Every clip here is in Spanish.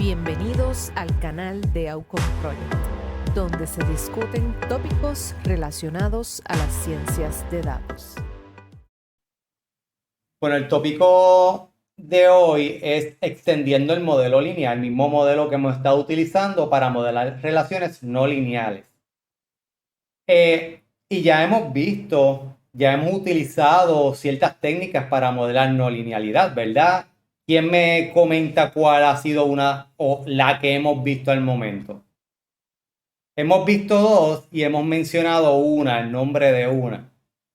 Bienvenidos al canal de Outcome Project, donde se discuten tópicos relacionados a las ciencias de datos. Bueno, el tópico de hoy es extendiendo el modelo lineal, el mismo modelo que hemos estado utilizando para modelar relaciones no lineales. Y ya hemos utilizado ciertas técnicas para modelar no linealidad, ¿verdad? ¿Quién me comenta cuál ha sido una o la que hemos visto al momento? Hemos visto dos y hemos mencionado una, el nombre de una.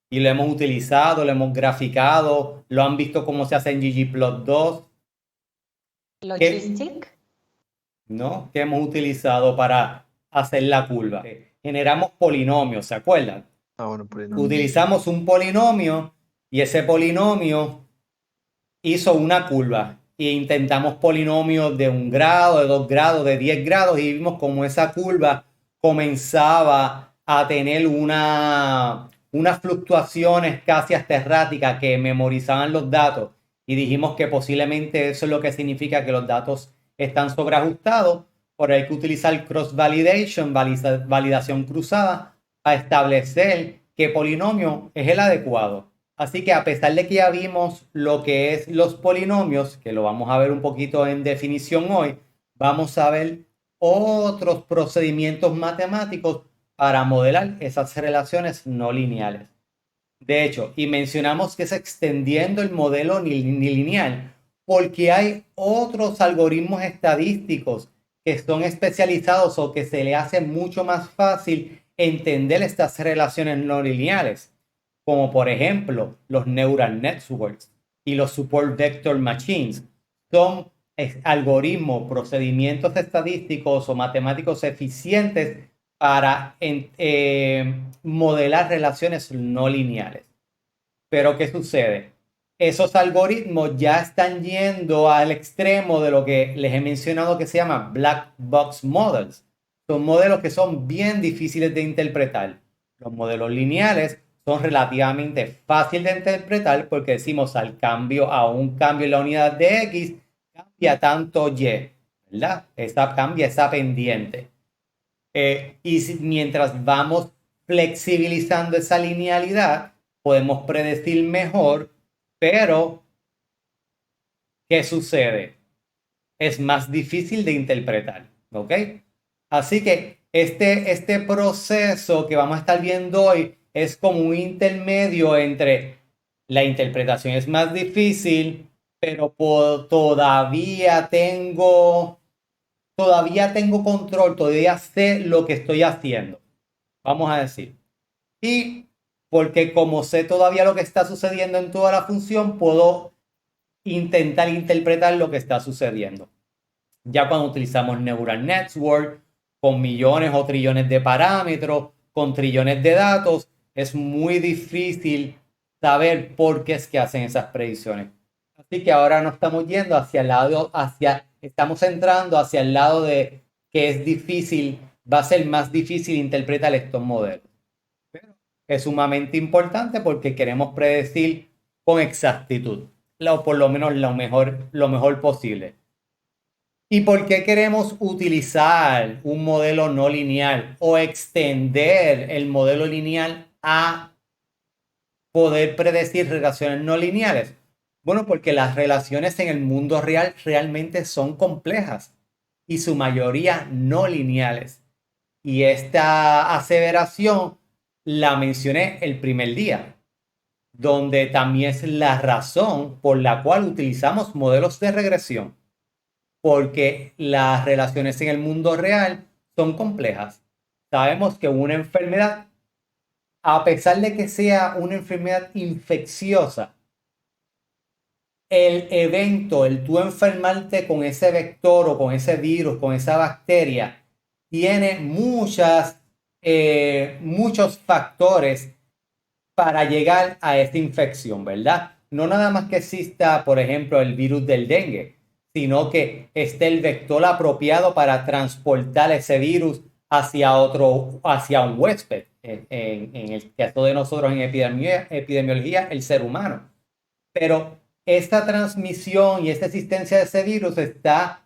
Y lo hemos utilizado, lo hemos graficado, lo han visto cómo se hace en ggplot2. Logistic. ¿No? Que hemos utilizado para hacer la curva. Generamos polinomios, ¿se acuerdan? Bueno, polinomio. Utilizamos un polinomio y ese polinomio hizo una curva. E intentamos polinomios de 1 grado, de 2 grados, de 10 grados y vimos cómo esa curva comenzaba a tener unas fluctuaciones casi hasta erráticas que memorizaban los datos y dijimos que posiblemente eso es lo que significa que los datos están sobreajustados. Por ahí hay que utilizar cross validation, validación cruzada, para establecer qué polinomio es el adecuado. Así que a pesar de que ya vimos lo que es los polinomios, que lo vamos a ver un poquito en definición hoy, vamos a ver otros procedimientos matemáticos para modelar esas relaciones no lineales. De hecho, y mencionamos que es extendiendo el modelo lineal, porque hay otros algoritmos estadísticos que son especializados o que se le hace mucho más fácil entender estas relaciones no lineales, como por ejemplo los neural networks y los support vector machines. Son algoritmos, procedimientos estadísticos o matemáticos eficientes para modelar relaciones no lineales. Pero ¿qué sucede? Esos algoritmos ya están yendo al extremo de lo que les he mencionado que se llama black box models. Son modelos que son bien difíciles de interpretar. Los modelos lineales son relativamente fáciles de interpretar porque decimos a un cambio en la unidad de X, cambia tanto Y, ¿verdad? Cambia esa pendiente. Mientras vamos flexibilizando esa linealidad, podemos predecir mejor, pero ¿qué sucede? Es más difícil de interpretar, ¿ok? Así que este proceso que vamos a estar viendo hoy es como un intermedio entre la interpretación es más difícil, pero todavía tengo control, todavía sé lo que estoy haciendo, vamos a decir. Y porque como sé todavía lo que está sucediendo en toda la función, puedo intentar interpretar lo que está sucediendo. Ya cuando utilizamos neural network, con millones o trillones de parámetros, con trillones de datos, es muy difícil saber por qué es que hacen esas predicciones. Así que ahora nos estamos yendo hacia el lado, estamos entrando hacia el lado de que es difícil, va a ser más difícil interpretar estos modelos. Pero es sumamente importante porque queremos predecir con exactitud, o por lo menos lo mejor posible. ¿Y por qué queremos utilizar un modelo no lineal o extender el modelo lineal a poder predecir relaciones no lineales? Bueno, porque las relaciones en el mundo real realmente son complejas y su mayoría no lineales. Y esta aseveración la mencioné el primer día, donde también es la razón por la cual utilizamos modelos de regresión, porque las relaciones en el mundo real son complejas. Sabemos que una enfermedad, a pesar de que sea una enfermedad infecciosa, el evento, el tú enfermarte con ese vector o con ese virus, con esa bacteria, tiene muchos factores para llegar a esta infección, ¿verdad? No nada más que exista, por ejemplo, el virus del dengue, sino que esté el vector apropiado para transportar ese virus hacia un huésped, en el caso de nosotros en epidemiología, el ser humano. Pero esta transmisión y esta existencia de ese virus está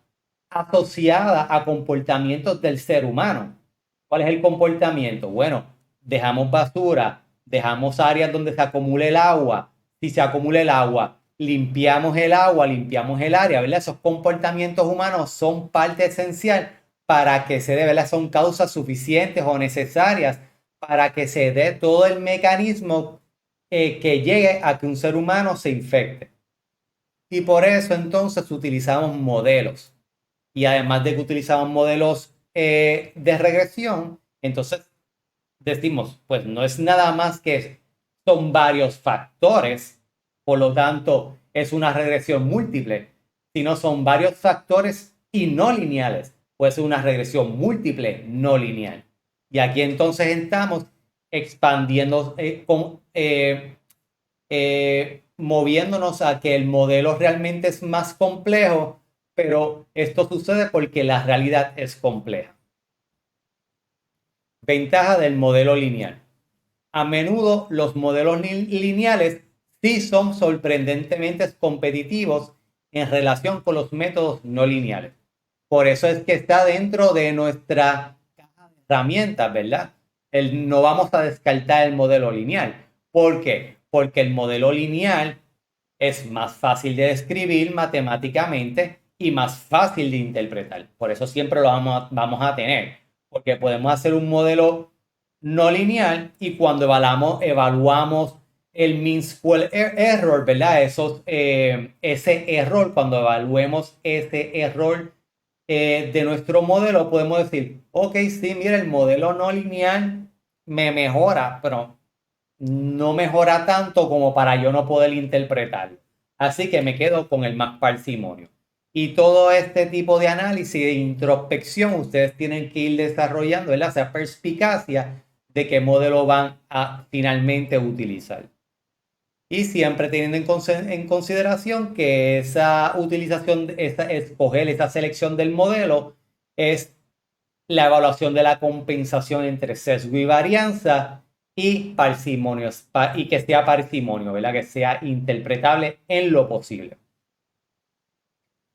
asociada a comportamientos del ser humano. ¿Cuál es el comportamiento? Bueno, dejamos basura, dejamos áreas donde se acumule el agua. Si se acumula el agua, limpiamos el agua, limpiamos el área, ¿verdad? Esos comportamientos humanos son parte esencial para que se dé, ¿verdad? Son causas suficientes o necesarias para que se dé todo el mecanismo que llegue a que un ser humano se infecte. Y por eso entonces utilizamos modelos. Y además de que utilizamos modelos de regresión, entonces decimos, pues no es nada más que son varios factores, por lo tanto es una regresión múltiple, sino son varios factores y no lineales, pues es una regresión múltiple no lineal. Y aquí entonces estamos expandiendo, moviéndonos a que el modelo realmente es más complejo, pero esto sucede porque la realidad es compleja. Ventaja del modelo lineal. A menudo los modelos lineales sí son sorprendentemente competitivos en relación con los métodos no lineales. Por eso es que está dentro de nuestra caja de herramientas, ¿verdad? No vamos a descartar el modelo lineal. ¿Por qué? Porque el modelo lineal es más fácil de describir matemáticamente y más fácil de interpretar. Por eso siempre lo vamos a tener. Porque podemos hacer un modelo no lineal y cuando evaluamos el mean square error, ¿verdad? Ese error, cuando evaluemos ese error de nuestro modelo, podemos decir, ok, sí, mira, el modelo no lineal me mejora, pero no mejora tanto como para yo no poder interpretarlo. Así que me quedo con el más parsimonio. Y todo este tipo de análisis de introspección, ustedes tienen que ir desarrollando, ¿verdad? Esa perspicacia de qué modelo van a finalmente utilizar. Y siempre teniendo en consideración que esa utilización, escoger esa selección del modelo es la evaluación de la compensación entre sesgo y varianza y parsimonio, y que sea parsimonio, ¿verdad? Que sea interpretable en lo posible.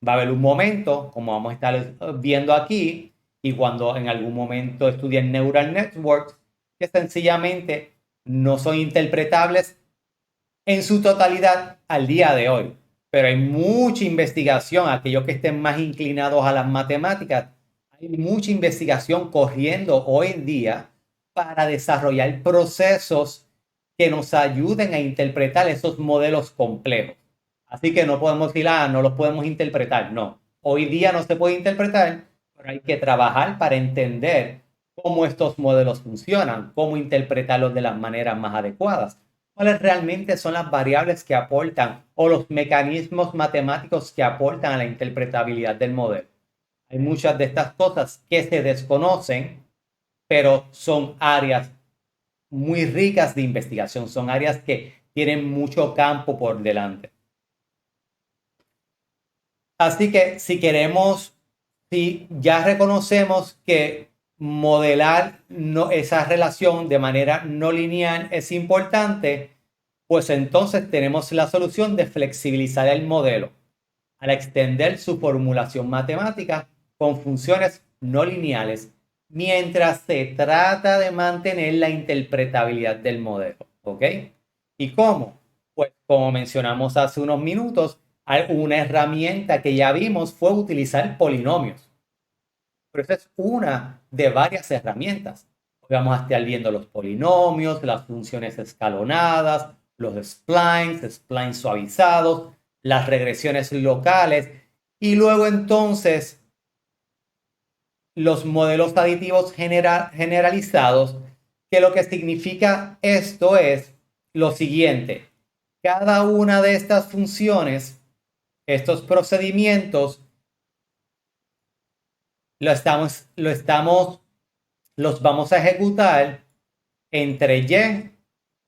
Va a haber un momento, como vamos a estar viendo aquí, y cuando en algún momento estudien neural networks, que sencillamente no son interpretables en su totalidad al día de hoy. Pero hay mucha investigación, aquellos que estén más inclinados a las matemáticas, hay mucha investigación corriendo hoy en día para desarrollar procesos que nos ayuden a interpretar esos modelos complejos. Así que no podemos decir, no los podemos interpretar. No, hoy día no se puede interpretar, pero hay que trabajar para entender cómo estos modelos funcionan, cómo interpretarlos de las maneras más adecuadas, cuáles realmente son las variables que aportan o los mecanismos matemáticos que aportan a la interpretabilidad del modelo. Hay muchas de estas cosas que se desconocen, pero son áreas muy ricas de investigación, son áreas que tienen mucho campo por delante. Así que si ya reconocemos que modelar esa relación de manera no lineal es importante, pues entonces tenemos la solución de flexibilizar el modelo al extender su formulación matemática con funciones no lineales mientras se trata de mantener la interpretabilidad del modelo. ¿Ok? ¿Y cómo? Pues como mencionamos hace unos minutos, una herramienta que ya vimos fue utilizar polinomios. Pero esa es una de varias herramientas. Vamos a estar viendo los polinomios, las funciones escalonadas, los splines suavizados, las regresiones locales y luego entonces los modelos aditivos generalizados, que lo que significa esto es lo siguiente. Cada una de estas funciones, estos procedimientos, los vamos a ejecutar entre y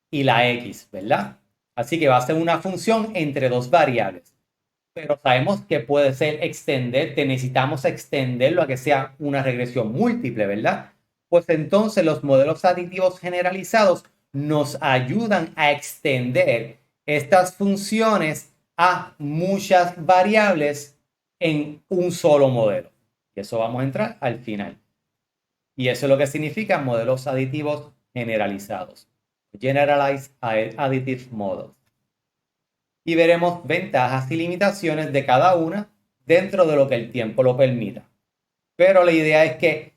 y la x, ¿verdad? Así que va a ser una función entre dos variables. Pero sabemos que puede ser necesitamos extenderlo a que sea una regresión múltiple, ¿verdad? Pues entonces los modelos aditivos generalizados nos ayudan a extender estas funciones a muchas variables en un solo modelo. Y eso vamos a entrar al final. Y eso es lo que significa modelos aditivos generalizados. Generalized Additive Models. Y veremos ventajas y limitaciones de cada una dentro de lo que el tiempo lo permita. Pero la idea es que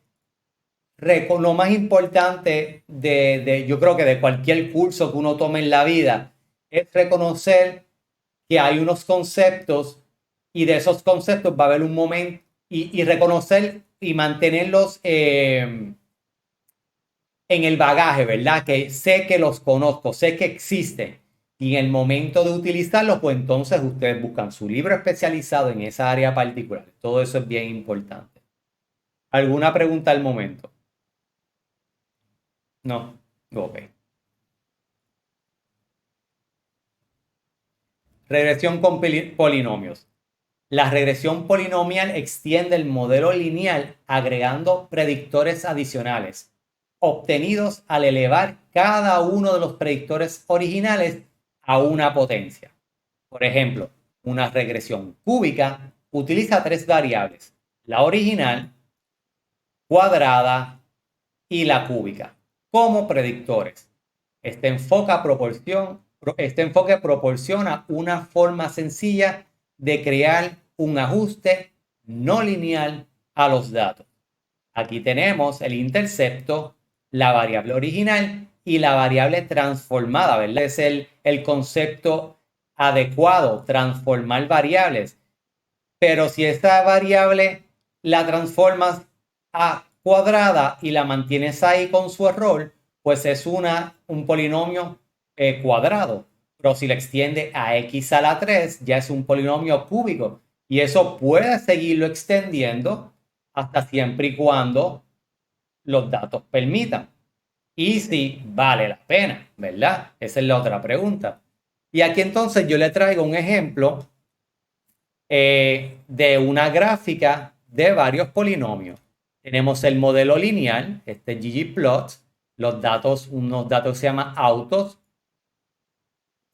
lo más importante yo creo que de cualquier curso que uno tome en la vida es reconocer que hay unos conceptos y de esos conceptos va a haber un momento y reconocer y mantenerlos en el bagaje, ¿verdad? Que sé que los conozco, sé que existen. Y en el momento de utilizarlos, pues entonces ustedes buscan su libro especializado en esa área particular. Todo eso es bien importante. ¿Alguna pregunta al momento? No. Ok. Regresión con polinomios. La regresión polinomial extiende el modelo lineal agregando predictores adicionales, obtenidos al elevar cada uno de los predictores originales a una potencia. Por ejemplo, una regresión cúbica utiliza tres variables: la original, cuadrada y la cúbica, como predictores. Este enfoque proporciona una forma sencilla de crear un ajuste no lineal a los datos. Aquí tenemos el intercepto, la variable original y la variable transformada, ¿verdad? Es el concepto adecuado, transformar variables. Pero si esta variable la transformas a cuadrada y la mantienes ahí con su error, pues es un polinomio cuadrado. Pero si la extiende a x a la 3, ya es un polinomio cúbico. Y eso puede seguirlo extendiendo hasta siempre y cuando los datos permitan. Y si vale la pena, ¿verdad? Esa es la otra pregunta. Y aquí entonces yo le traigo un ejemplo de una gráfica de varios polinomios. Tenemos el modelo lineal, este ggplot, unos datos se llaman autos,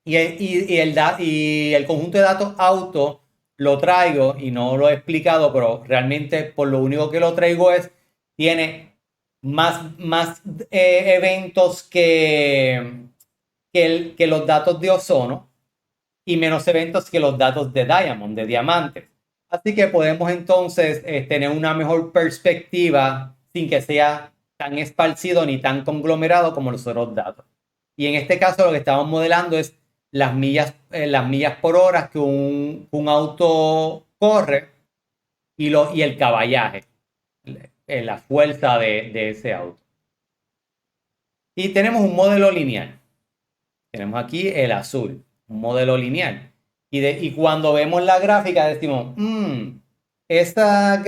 y el conjunto de datos auto lo traigo y no lo he explicado, pero realmente por lo único que lo traigo tiene más eventos que los datos de ozono y menos eventos que los datos de Diamond, de diamantes. Así que podemos entonces tener una mejor perspectiva sin que sea tan esparcido ni tan conglomerado como los otros datos. Y en este caso lo que estamos modelando es las millas por hora que un auto corre y el caballaje, la fuerza de ese auto. Y tenemos un modelo lineal. Tenemos aquí el azul, un modelo lineal. Y cuando vemos la gráfica decimos, esta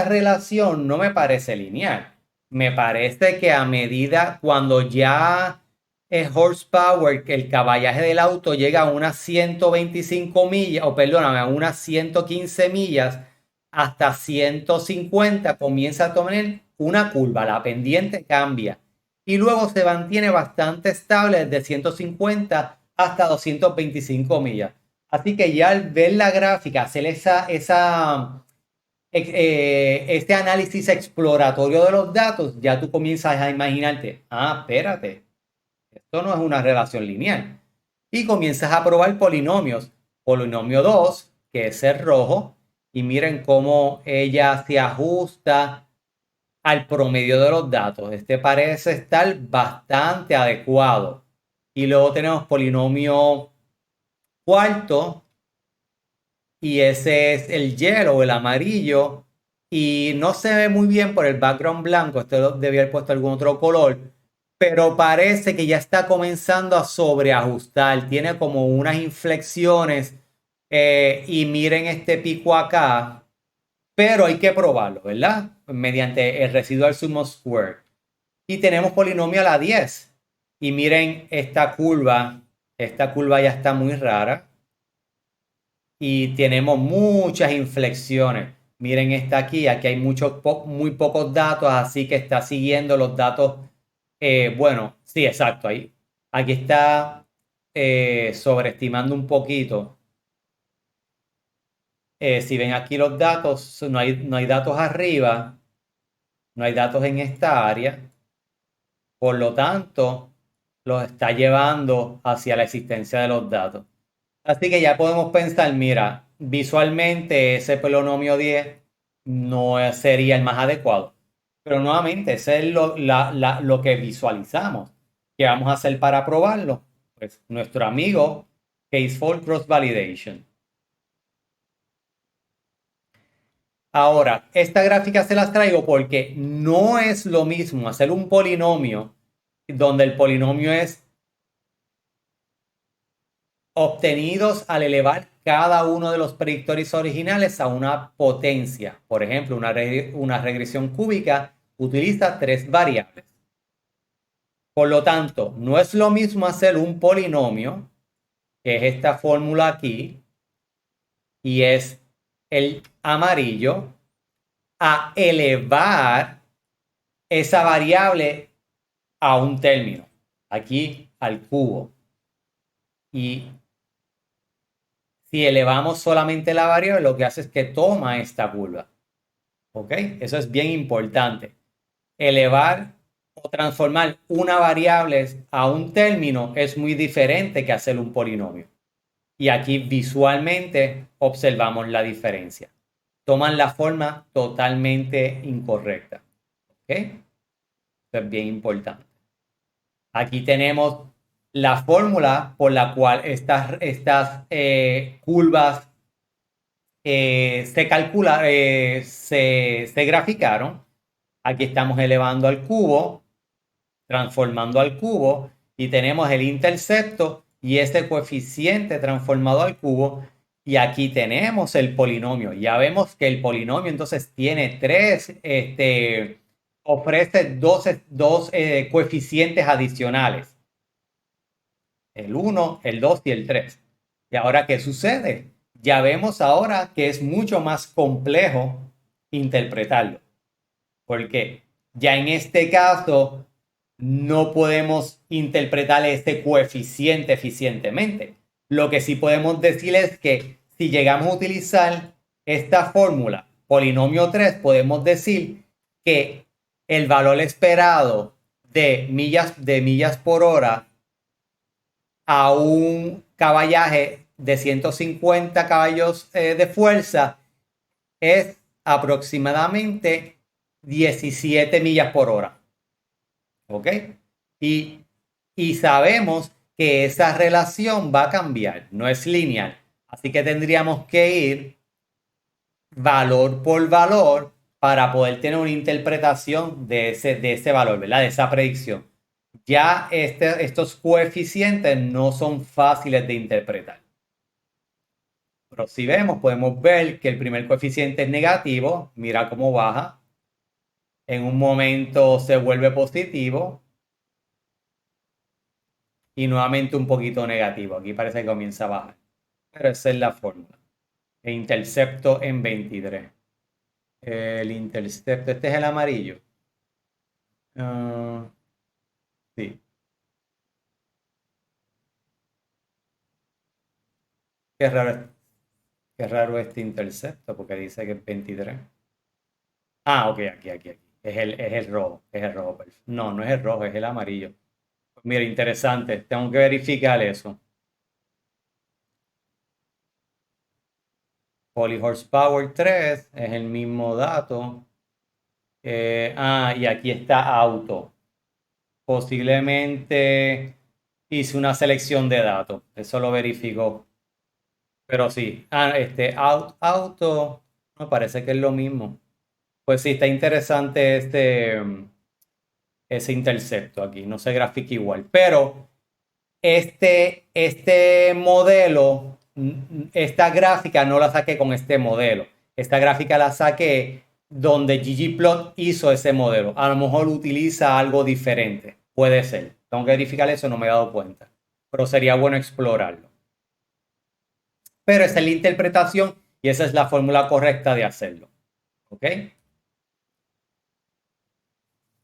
relación no me parece lineal. Me parece que a medida, cuando ya el horsepower, que el caballaje del auto llega a unas 125 millas, o perdóname, a unas 115 millas, hasta 150 comienza a tomar una curva, la pendiente cambia y luego se mantiene bastante estable desde 150 hasta 225 millas. Así que ya al ver la gráfica, hacer este análisis exploratorio de los datos, ya tú comienzas a imaginarte, espérate, esto no es una relación lineal. Y comienzas a probar polinomios. Polinomio 2, que es el rojo, y miren cómo ella se ajusta al promedio de los datos. Este parece estar bastante adecuado. Y luego tenemos polinomio cuarto, y ese es el yellow, el amarillo, y no se ve muy bien por el background blanco. Este debía haber puesto algún otro color, pero parece que ya está comenzando a sobreajustar. Tiene como unas inflexiones, y miren este pico acá, pero hay que probarlo, ¿verdad? Mediante el residual sum of square. Y tenemos polinomio a la 10. Y miren esta curva ya está muy rara. Y tenemos muchas inflexiones. Miren esta aquí hay muy pocos datos, así que está siguiendo los datos. Bueno, sí, exacto. Aquí está sobreestimando un poquito. Si ven aquí los datos, no hay datos arriba, no hay datos en esta área. Por lo tanto, los está llevando hacia la existencia de los datos. Así que ya podemos pensar, mira, visualmente ese polinomio 10 no sería el más adecuado. Pero nuevamente, ese es lo que visualizamos. ¿Qué vamos a hacer para probarlo? Pues nuestro amigo Case-Fold Cross Validation. Ahora, esta gráfica se las traigo porque no es lo mismo hacer un polinomio donde el polinomio es obtenidos al elevar cada uno de los predictores originales a una potencia. Por ejemplo, una regresión cúbica utiliza 3 variables. Por lo tanto, no es lo mismo hacer un polinomio, que es esta fórmula aquí, y es el amarillo, a elevar esa variable a un término, aquí al cubo. Y si elevamos solamente la variable, lo que hace es que toma esta curva. ¿Ok? Eso es bien importante. Elevar o transformar una variable a un término es muy diferente que hacer un polinomio. Y aquí visualmente observamos la diferencia. Toman la forma totalmente incorrecta. ¿Ok? Eso es bien importante. Aquí tenemos la fórmula por la cual estas curvas se graficaron. Aquí estamos elevando al cubo, transformando al cubo, y tenemos el intercepto y este coeficiente transformado al cubo. Y aquí tenemos el polinomio. Ya vemos que el polinomio entonces tiene ofrece dos coeficientes adicionales. El 1, el 2 y el 3. ¿Y ahora qué sucede? Ya vemos ahora que es mucho más complejo interpretarlo. Porque ya en este caso no podemos interpretar este coeficiente eficientemente. Lo que sí podemos decir es que si llegamos a utilizar esta fórmula, polinomio 3, podemos decir que el valor esperado de millas por hora a un caballaje de 150 caballos de fuerza es aproximadamente 17 millas por hora. ¿Ok? Y sabemos que esa relación va a cambiar, no es lineal. Así que tendríamos que ir valor por valor para poder tener una interpretación de ese valor, ¿verdad? De esa predicción. Ya estos coeficientes no son fáciles de interpretar. Pero si vemos, podemos ver que el primer coeficiente es negativo. Mira cómo baja. En un momento se vuelve positivo. Y nuevamente un poquito negativo. Aquí parece que comienza a bajar. Pero esa es la fórmula. El intercepto en 23. El intercepto, este es el amarillo. Sí. Qué raro este intercepto porque dice que es 23. Ah, ok, aquí. Es el rojo. Es el rojo. No, no es el rojo, es el amarillo. Pues mira, interesante. Tengo que verificar eso. Poly Horsepower 3 es el mismo dato. Y aquí está auto. Posiblemente hice una selección de datos. Eso lo verificó. Pero sí. Auto. Me parece que es lo mismo. Pues sí, está interesante ese intercepto aquí. No se grafica igual. Pero este modelo, esta gráfica no la saqué con este modelo. Esta gráfica la saqué donde ggplot hizo ese modelo. A lo mejor utiliza algo diferente. Puede ser. Tengo que verificar eso, no me he dado cuenta. Pero sería bueno explorarlo. Pero esa es la interpretación y esa es la fórmula correcta de hacerlo. ¿Ok?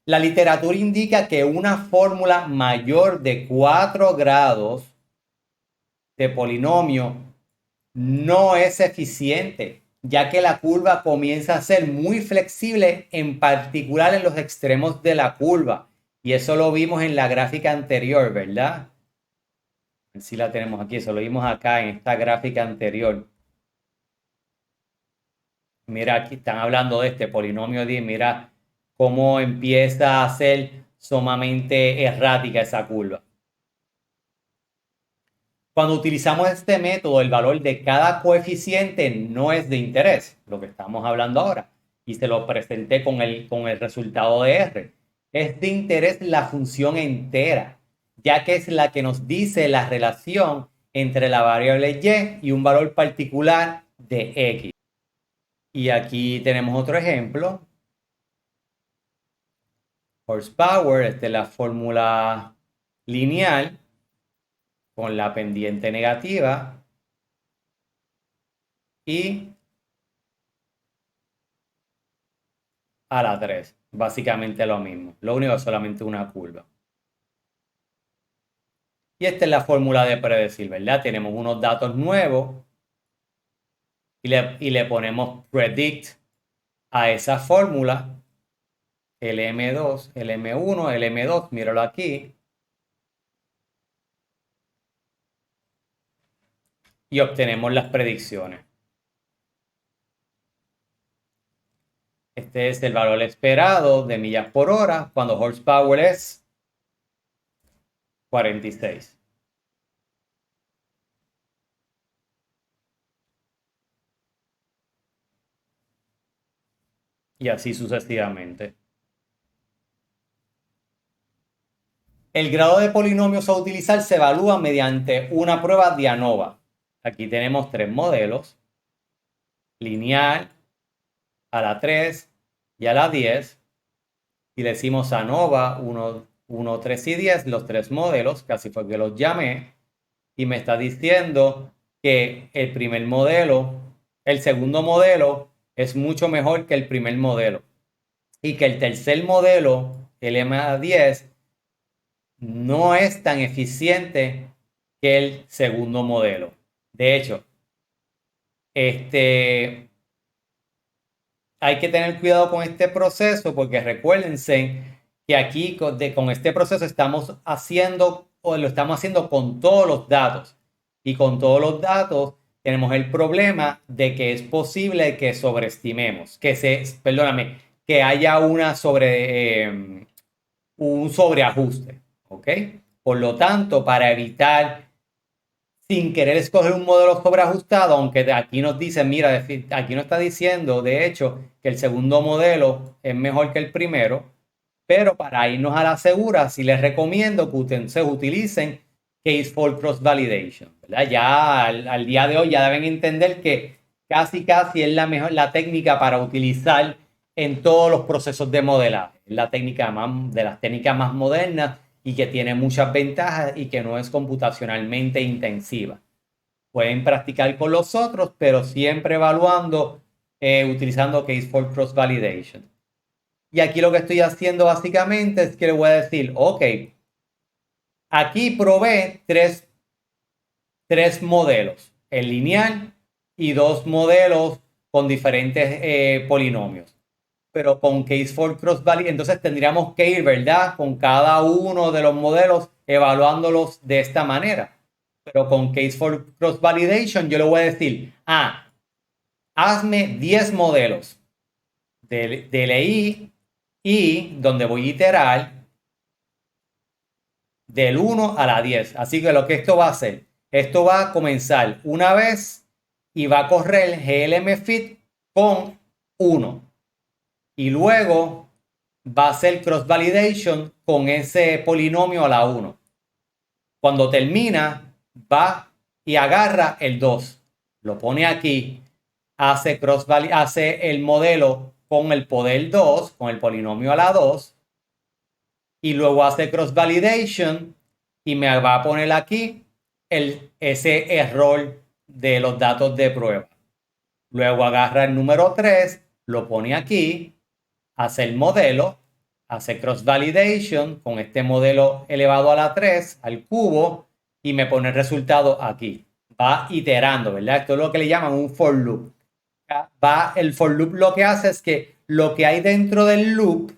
La literatura indica que una fórmula mayor de 4 grados de polinomio no es eficiente ya que la curva comienza a ser muy flexible, en particular en los extremos de la curva. Y eso lo vimos en la gráfica anterior, ¿verdad? Si la tenemos aquí, eso lo vimos acá en esta gráfica anterior. Mira, aquí están hablando de este polinomio 10, mira cómo empieza a ser sumamente errática esa curva. Cuando utilizamos este método, el valor de cada coeficiente no es de interés, lo que estamos hablando ahora, y se lo presenté con el resultado de R. Es de interés la función entera, ya que es la que nos dice la relación entre la variable y un valor particular de x. Y aquí tenemos otro ejemplo. Horsepower, esta es la fórmula lineal con la pendiente negativa y a la 3. Básicamente lo mismo. Lo único es solamente una curva. Y esta es la fórmula de predecir, ¿verdad? Tenemos unos datos nuevos y le ponemos predict a esa fórmula. El M2, el M1, el M2, míralo aquí. Y obtenemos las predicciones. Este es el valor esperado de millas por hora cuando horsepower es 46. Y así sucesivamente. El grado de polinomios a utilizar se evalúa mediante una prueba de ANOVA. Aquí tenemos 3 modelos. Lineal, a la 3 y a la 10. Y le decimos ANOVA 1, 3 y 10, los 3 modelos, casi fue que los llamé. Y me está diciendo que el primer modelo, el segundo modelo, es mucho mejor que el primer modelo. Y que el tercer modelo, el M10, no es tan eficiente que el segundo modelo. De hecho, hay que tener cuidado con este proceso porque recuérdense que aquí con este proceso estamos haciendo o lo estamos haciendo con todos los datos. Y con todos los datos tenemos el problema de que es posible que sobreestimemos, que haya un sobreajuste. ¿Ok? Por lo tanto, para evitar sin querer escoger un modelo sobreajustado, aunque aquí nos dice, mira, aquí nos está diciendo, de hecho, que el segundo modelo es mejor que el primero, pero para irnos a la segura, sí les recomiendo que ustedes utilicen Case for Cross Validation, ¿verdad? Ya al día de hoy ya deben entender que casi es la técnica para utilizar en todos los procesos de modelaje. Es la técnica de las técnicas más modernas y que tiene muchas ventajas y que no es computacionalmente intensiva. Pueden practicar con los otros, pero siempre evaluando, utilizando Case for Cross Validation. Y aquí lo que estoy haciendo básicamente es que le voy a decir, ok, aquí probé tres modelos, el lineal y 2 modelos con diferentes polinomios. Pero con Case for Cross Validation, entonces tendríamos que ir, ¿verdad? Con cada uno de los modelos evaluándolos de esta manera. Pero con Case for Cross Validation yo le voy a decir, hazme 10 modelos de LI y donde voy a iterar del 1 a la 10. Así que lo que esto va a hacer, esto va a comenzar una vez y va a correr glmfit con 1. Y luego va a hacer cross validation con ese polinomio a la 1. Cuando termina, va y agarra el 2. Lo pone aquí, hace el modelo con el poder 2, con el polinomio a la 2. Y luego hace cross validation y me va a poner aquí ese error de los datos de prueba. Luego agarra el número 3, lo pone aquí, hace el modelo, hace cross validation con este modelo elevado a la 3 al cubo y me pone el resultado aquí. Va iterando, ¿verdad? Esto es lo que le llaman un for loop. el for loop lo que hace es que lo que hay dentro del loop,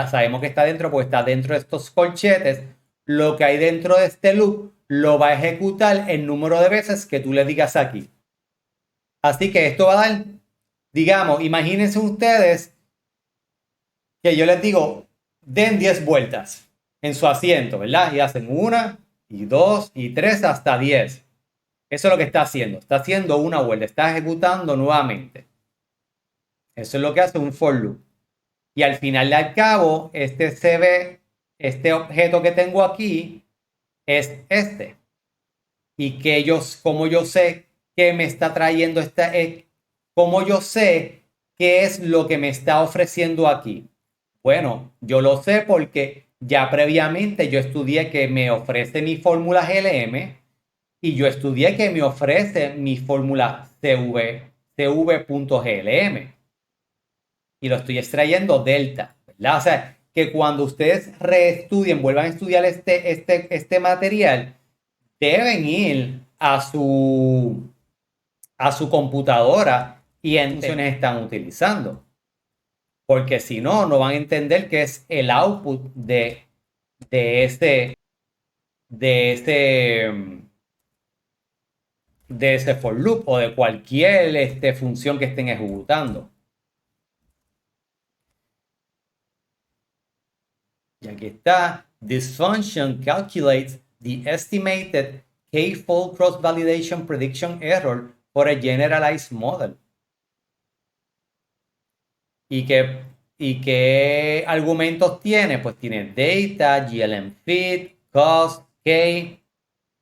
sabemos que está dentro porque está dentro de estos corchetes, lo que hay dentro de este loop lo va a ejecutar el número de veces que tú le digas aquí. Así que esto va a dar, digamos, imagínense ustedes que yo les digo, den 10 vueltas en su asiento, ¿verdad? Y hacen 1, 2, 3 hasta 10. Eso es lo que está haciendo. Está haciendo una vuelta, está ejecutando nuevamente. Eso es lo que hace un for loop. Y al final y al cabo, este objeto que tengo aquí es este. Y como yo sé que me está trayendo como yo sé qué es lo que me está ofreciendo aquí. Bueno, yo lo sé porque ya previamente yo estudié que me ofrece mi fórmula GLM y yo estudié que me ofrece mi fórmula CV.glm y lo estoy extrayendo delta, ¿verdad? O sea, que cuando ustedes reestudien, vuelvan a estudiar este material, deben ir a su computadora y en funciones están utilizando. Porque si no, no van a entender qué es el output de ese for loop o de cualquier función que estén ejecutando. Y aquí está. This function calculates the estimated k-fold cross-validation prediction error for a generalized model. ¿Y qué argumentos tiene? Pues tiene data, GLM fit, cost, k.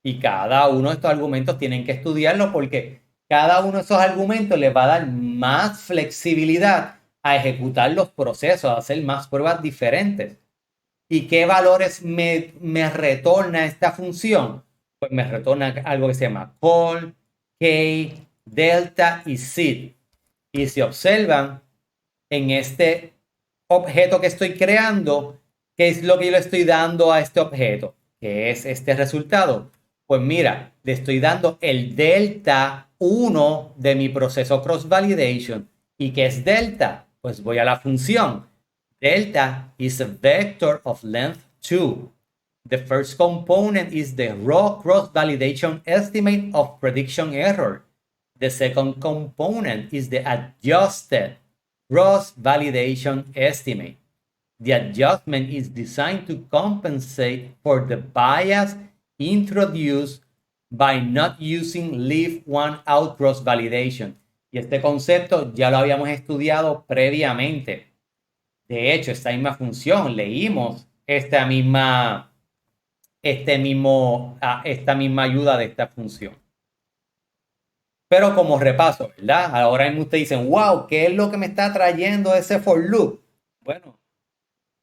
Y cada uno de estos argumentos tienen que estudiarlo porque cada uno de esos argumentos les va a dar más flexibilidad a ejecutar los procesos, a hacer más pruebas diferentes. ¿Y qué valores me retorna esta función? Pues me retorna algo que se llama call, k, delta y seed. Y si observan en este objeto que estoy creando, ¿qué es lo que yo le estoy dando a este objeto? ¿Qué es este resultado? Pues mira, le estoy dando el delta 1 de mi proceso cross validation. ¿Y qué es delta? Pues voy a la función. Delta is a vector of length 2. The first component is the raw cross-validation estimate of prediction error. The second component is the adjusted cross-validation estimate. The adjustment is designed to compensate for the bias introduced by not using leave one out cross-validation. Y este concepto ya lo habíamos estudiado previamente. De hecho, esta misma función, leímos esta misma ayuda de esta función. Pero como repaso, ¿verdad? Ahora mismo ustedes dicen, wow, ¿qué es lo que me está trayendo ese for loop? Bueno,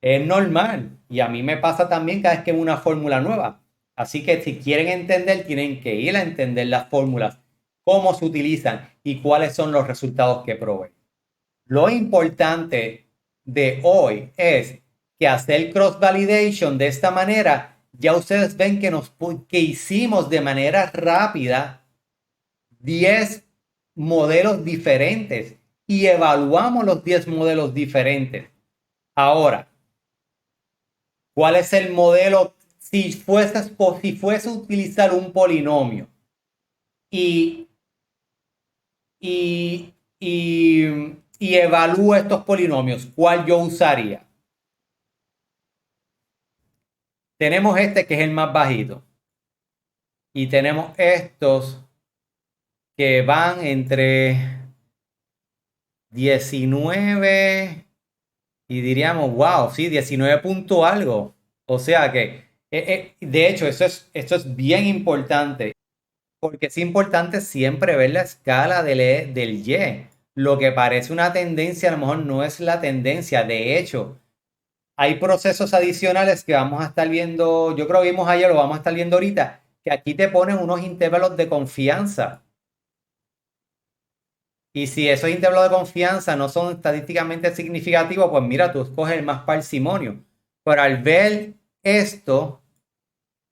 es normal. Y a mí me pasa también cada vez que es una fórmula nueva. Así que si quieren entender, tienen que ir a entender las fórmulas, cómo se utilizan y cuáles son los resultados que proveen. Lo importante de hoy es que hacer cross-validation de esta manera, ya ustedes ven que hicimos de manera rápida 10 modelos diferentes y evaluamos los 10 modelos diferentes. Ahora, ¿cuál es el modelo? Si fuese a utilizar un polinomio y evalúo estos polinomios, ¿cuál yo usaría? Tenemos este que es el más bajito. Y tenemos estos que van entre 19 y diríamos, wow, sí, 19 punto algo. O sea que, de hecho, esto es bien importante. Porque es importante siempre ver la escala del Y. Lo que parece una tendencia a lo mejor no es la tendencia. De hecho, hay procesos adicionales que vamos a estar viendo, yo creo que vimos ayer, lo vamos a estar viendo ahorita, que aquí te ponen unos intervalos de confianza. Y si esos intervalos de confianza no son estadísticamente significativos, pues mira, tú escoges el más parsimonio. Pero al ver esto,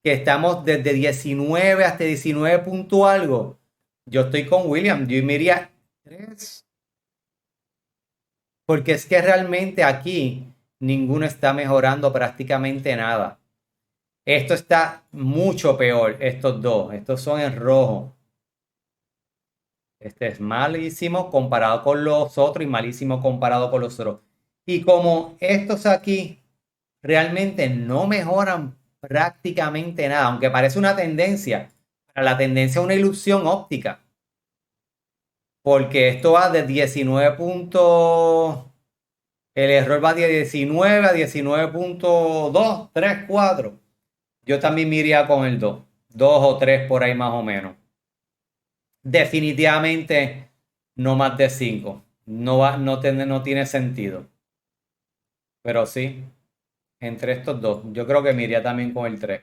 que estamos desde 19 hasta 19 punto algo, yo estoy con William. Yo me iría 3. Porque es que realmente aquí ninguno está mejorando prácticamente nada. Esto está mucho peor, estos dos. Estos son en rojo. Este es malísimo comparado con los otros y malísimo comparado con los otros. Y como estos aquí realmente no mejoran prácticamente nada, aunque parece una tendencia, pero la tendencia es una ilusión óptica. Porque esto va de 19 puntos, el error va de 19 a 19.2, 3, 4. Yo también me iría con el 2, 2 o 3 por ahí más o menos. Definitivamente no más de 5. No tiene sentido. Pero sí, entre estos dos, yo creo que me iría también con el 3.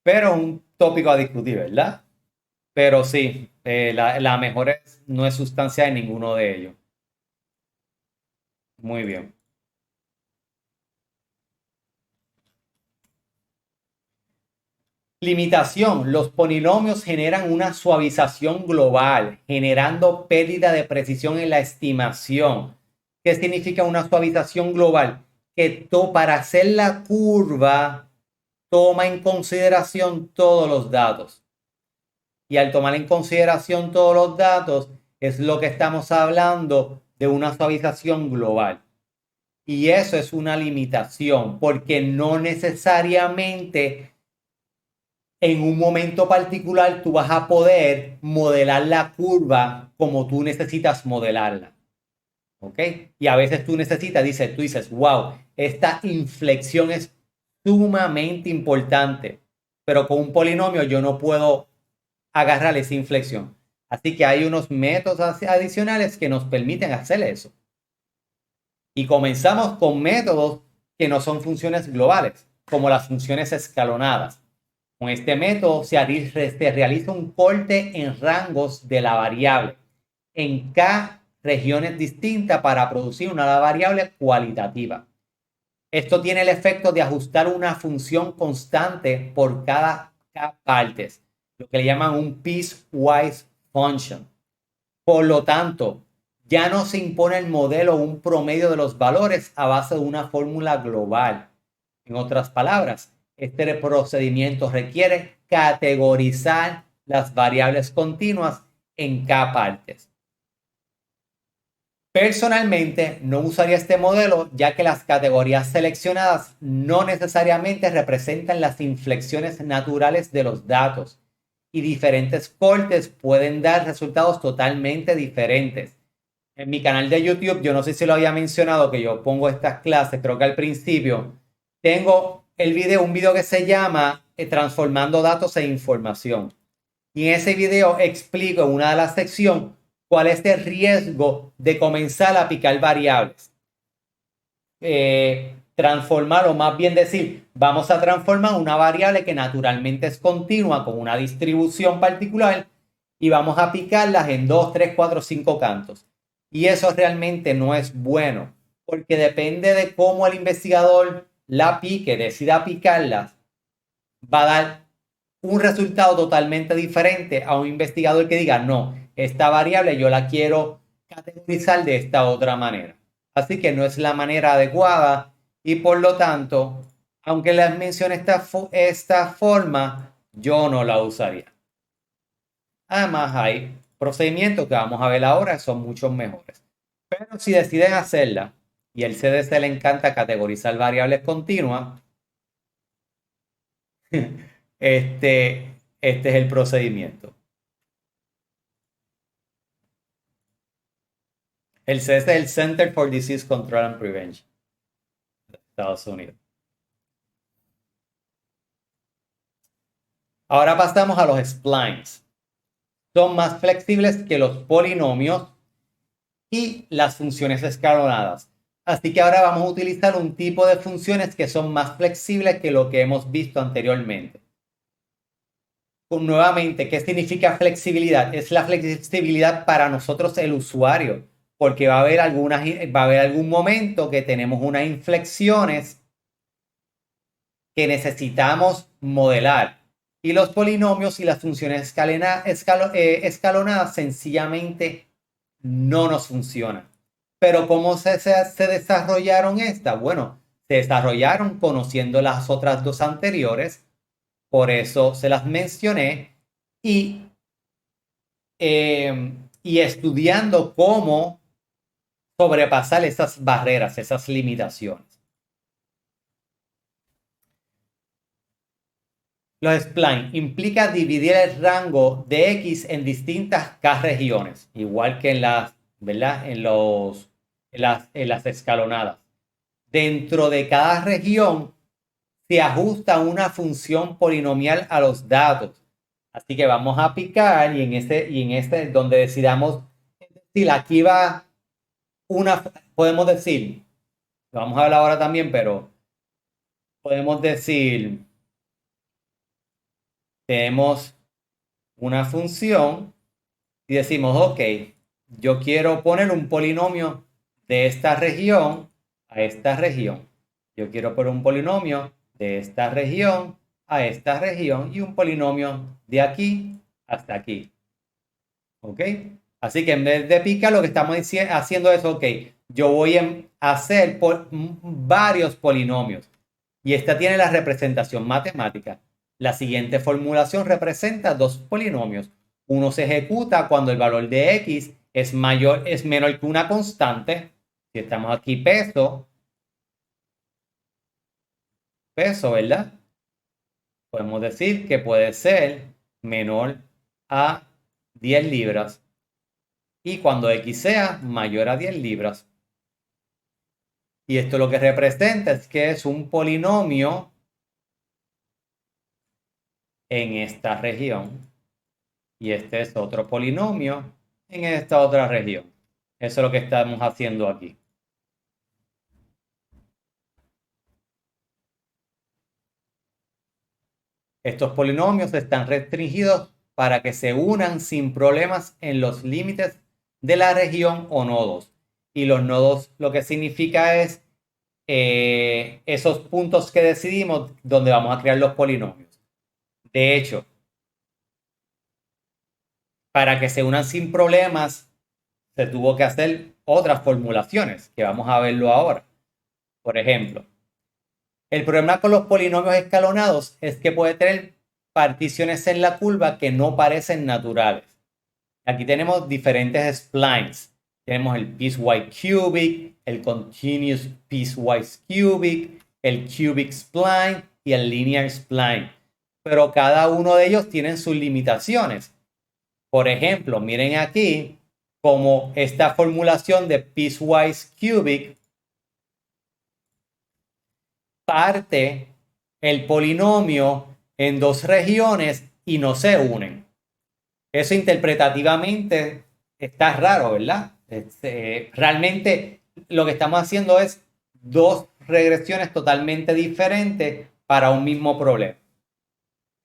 Pero un tópico a discutir, ¿verdad? Pero sí, la mejor no es sustancia de ninguno de ellos. Muy bien. Limitación. Los polinomios generan una suavización global, generando pérdida de precisión en la estimación. ¿Qué significa una suavización global? Que para hacer la curva toma en consideración todos los datos. Y al tomar en consideración todos los datos, es lo que estamos hablando de una suavización global. Y eso es una limitación, porque no necesariamente en un momento particular tú vas a poder modelar la curva como tú necesitas modelarla. ¿Ok? Y a veces tú dices, wow, esta inflexión es sumamente importante, pero con un polinomio yo no puedo agarrar esa inflexión. Así que hay unos métodos adicionales que nos permiten hacer eso. Y comenzamos con métodos que no son funciones globales, como las funciones escalonadas. Con este método se realiza un corte en rangos de la variable en K regiones distintas para producir una variable cualitativa. Esto tiene el efecto de ajustar una función constante por cada K partes, lo que le llaman un piecewise function. Por lo tanto, ya no se impone el modelo o un promedio de los valores a base de una fórmula global. En otras palabras, este procedimiento requiere categorizar las variables continuas en K partes. Personalmente, no usaría este modelo ya que las categorías seleccionadas no necesariamente representan las inflexiones naturales de los datos y diferentes cortes pueden dar resultados totalmente diferentes. En mi canal de YouTube, yo no sé si lo había mencionado, que yo pongo estas clases, creo que al principio, tengo un video que se llama Transformando datos e información. Y en ese video explico en una de las secciones cuál es el riesgo de comenzar a picar variables. Transformar, o más bien decir, vamos a transformar una variable que naturalmente es continua con una distribución particular y vamos a picarlas en 2, 3, 4, 5 cantos. Y eso realmente no es bueno, porque depende de cómo el investigador la pique, decida picarlas, va a dar un resultado totalmente diferente a un investigador que diga, no, esta variable yo la quiero categorizar de esta otra manera. Así que no es la manera adecuada y por lo tanto, aunque les mencione esta forma, yo no la usaría. Además, hay procedimientos que vamos a ver ahora que son mucho mejores. Pero si deciden hacerla y el CDC le encanta categorizar variables continuas, este es el procedimiento. El CDC es el Center for Disease Control and Prevention de Estados Unidos. Ahora pasamos a los splines. Son más flexibles que los polinomios y las funciones escalonadas. Así que ahora vamos a utilizar un tipo de funciones que son más flexibles que lo que hemos visto anteriormente. Nuevamente, ¿qué significa flexibilidad? Es la flexibilidad para nosotros el usuario, porque va a haber algún momento que tenemos unas inflexiones que necesitamos modelar. Y los polinomios y las funciones escalonadas sencillamente no nos funcionan. Pero ¿cómo se desarrollaron estas? Bueno, se desarrollaron conociendo las otras dos anteriores, por eso se las mencioné, y estudiando cómo sobrepasar esas barreras, esas limitaciones. Los splines implica dividir el rango de X en distintas K-regiones, igual que en las, ¿verdad? En las escalonadas. Dentro de cada región se ajusta una función polinomial a los datos. Así que vamos a picar y en este donde decidamos, si aquí va una, podemos decir, lo vamos a hablar ahora también, pero podemos decir, tenemos una función y decimos, ok, yo quiero poner un polinomio de esta región a esta región. Yo quiero poner un polinomio de esta región a esta región y un polinomio de aquí hasta aquí. ¿Ok? Así que en vez de picar, lo que estamos haciendo es, ok, yo voy a hacer varios polinomios. Y esta tiene la representación matemática. La siguiente formulación representa dos polinomios. Uno se ejecuta cuando el valor de X es menor que una constante. Si estamos aquí peso, ¿verdad? Podemos decir que puede ser menor a 10 libras. Y cuando X sea mayor a 10 libras. Y esto lo que representa es que es un polinomio en esta región. Y este es otro polinomio en esta otra región. Eso es lo que estamos haciendo aquí. Estos polinomios están restringidos para que se unan sin problemas en los límites de la región o nodos. Y los nodos lo que significa es esos puntos que decidimos donde vamos a crear los polinomios. De hecho, para que se unan sin problemas, se tuvo que hacer otras formulaciones, que vamos a verlo ahora. Por ejemplo, el problema con los polinomios escalonados es que puede tener particiones en la curva que no parecen naturales. Aquí tenemos diferentes splines. Tenemos el piecewise cubic, el continuous piecewise cubic, el cubic spline y el linear spline. Pero cada uno de ellos tiene sus limitaciones. Por ejemplo, miren aquí como esta formulación de piecewise cubic parte el polinomio en dos regiones y no se unen. Eso interpretativamente está raro, ¿verdad? Realmente lo que estamos haciendo es dos regresiones totalmente diferentes para un mismo problema.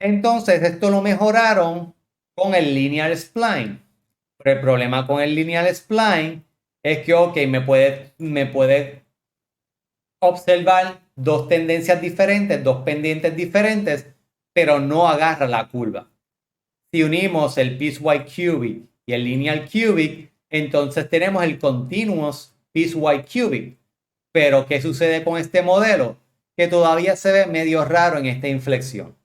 Entonces, esto lo mejoraron con el linear spline. Pero el problema con el linear spline es que, ok, me puede observar dos tendencias diferentes, dos pendientes diferentes, pero no agarra la curva. Si unimos el piecewise cubic y el linear cubic, entonces tenemos el continuous piecewise cubic. Pero ¿qué sucede con este modelo? Que todavía se ve medio raro en esta inflexión.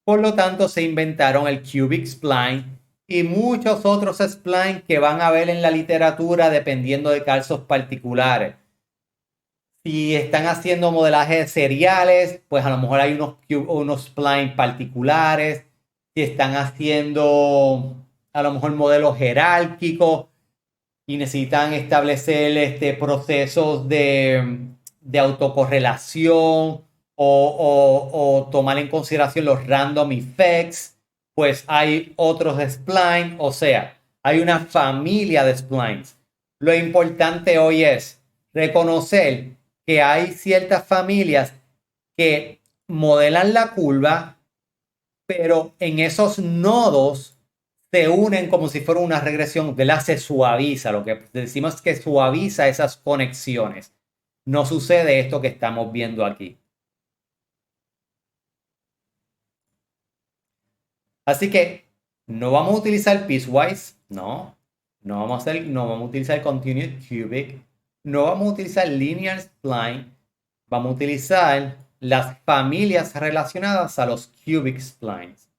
Por lo tanto, se inventaron el cubic spline y muchos otros splines que van a ver en la literatura dependiendo de casos particulares. Si están haciendo modelajes seriales, pues a lo mejor hay unos splines particulares. Si están haciendo a lo mejor modelos jerárquicos y necesitan establecer procesos de autocorrelación o tomar en consideración los random effects, pues hay otros splines. O sea, hay una familia de splines. Lo importante hoy es reconocer que hay ciertas familias que modelan la curva, pero en esos nodos se unen como si fuera una regresión, ¿verdad? Se suaviza, lo que decimos que suaviza esas conexiones. No sucede esto que estamos viendo aquí. Así que no vamos a utilizar piecewise, no. No vamos a utilizar continuous cubic, no vamos a utilizar linear spline, vamos a utilizar las familias relacionadas a los cubic splines.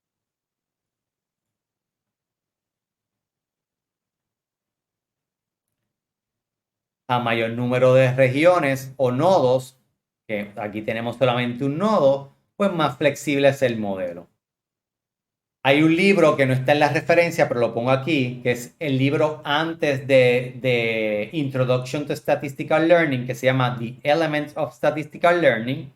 A mayor número de regiones o nodos, que aquí tenemos solamente un nodo, pues más flexible es el modelo. Hay un libro que no está en la referencia, pero lo pongo aquí, que es el libro antes de Introduction to Statistical Learning, que se llama The Elements of Statistical Learning,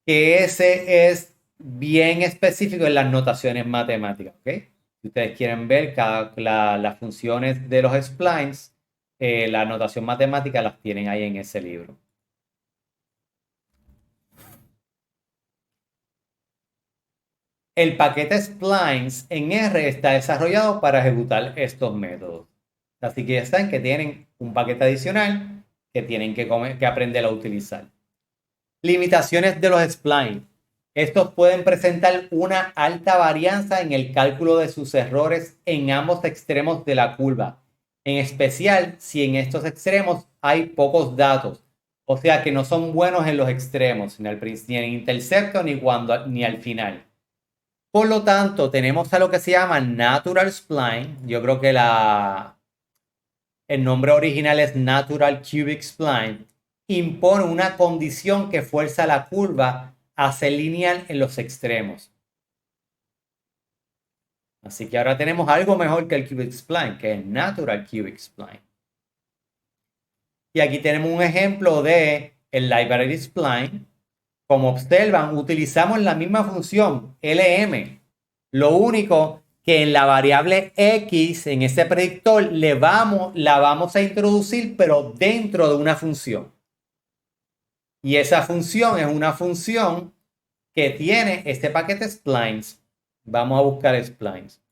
que ese es bien específico en las notaciones matemáticas, ¿ok? Si ustedes quieren ver las funciones de los splines, la notación matemática las tienen ahí en ese libro. El paquete splines en R está desarrollado para ejecutar estos métodos. Así que ya saben que tienen un paquete adicional que tienen que aprender a utilizar. Limitaciones de los splines. Estos pueden presentar una alta varianza en el cálculo de sus errores en ambos extremos de la curva, en especial si en estos extremos hay pocos datos, o sea que no son buenos en los extremos, ni en el intercepto ni al final. Por lo tanto, tenemos a lo que se llama Natural Spline. Yo creo que el nombre original es Natural Cubic Spline. Impone una condición que fuerza la curva a ser lineal en los extremos. Así que ahora tenemos algo mejor que el Cubic Spline, que es Natural Cubic Spline. Y aquí tenemos un ejemplo de el Library Spline. Como observan, utilizamos la misma función LM. Lo único que en la variable X, en ese predictor, la vamos a introducir, pero dentro de una función. Y esa función es una función que tiene este paquete splines. Vamos a buscar splines.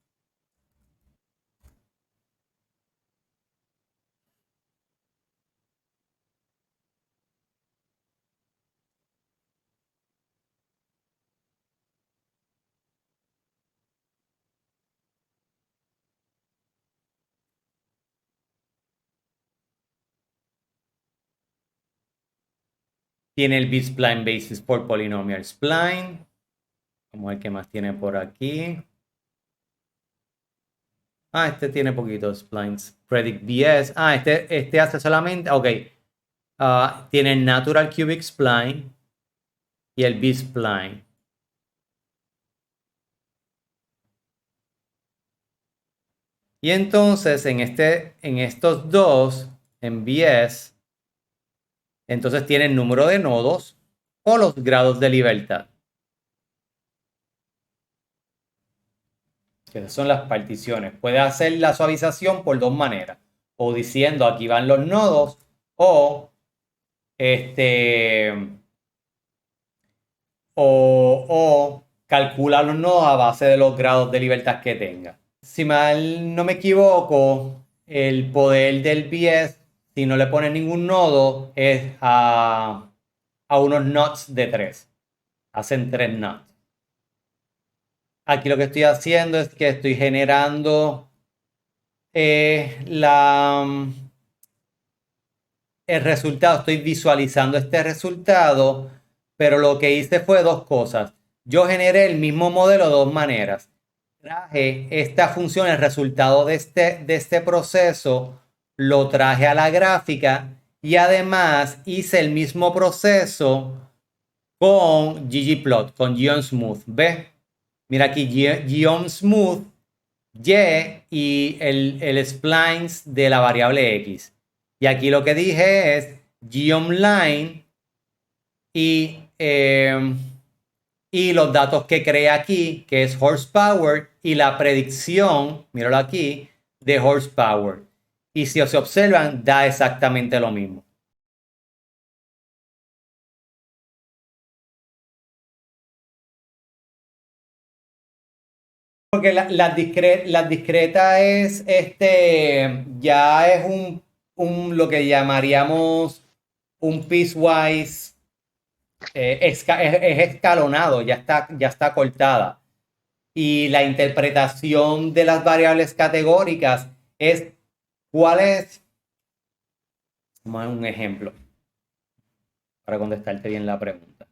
Tiene el B-spline basis por polynomial spline. Vamos a ver qué más tiene por aquí. Este tiene poquitos splines. Predict BS. Este hace solamente. Ok. Tiene el Natural Cubic Spline y el B-spline. Y entonces en estos dos, en BS, entonces tienen número de nodos o los grados de libertad. Que son las particiones. Puede hacer la suavización por dos maneras. O diciendo aquí van los nodos o calcula los nodos a base de los grados de libertad que tenga. Si mal no me equivoco, el poder del BS, si no le pone ningún nodo, es a unos knots de 3. Hacen 3 knots. Aquí lo que estoy haciendo es que estoy generando el resultado. Estoy visualizando este resultado, pero lo que hice fue dos cosas. Yo generé el mismo modelo de dos maneras. Traje esta función, el resultado de este proceso, lo traje a la gráfica y además hice el mismo proceso con ggplot, con geom-smooth. ¿Ves? Mira aquí, geom-smooth, y el splines de la variable x. Y aquí lo que dije es geomline y los datos que creé aquí, que es horsepower, y la predicción, míralo aquí, de horsepower. Y si se observan, da exactamente lo mismo. Porque las discretas es ya es lo que llamaríamos un piecewise, es escalonado, ya está cortada. Y la interpretación de las variables categóricas es cuál es. Vamos a ver un ejemplo para contestarte bien la pregunta.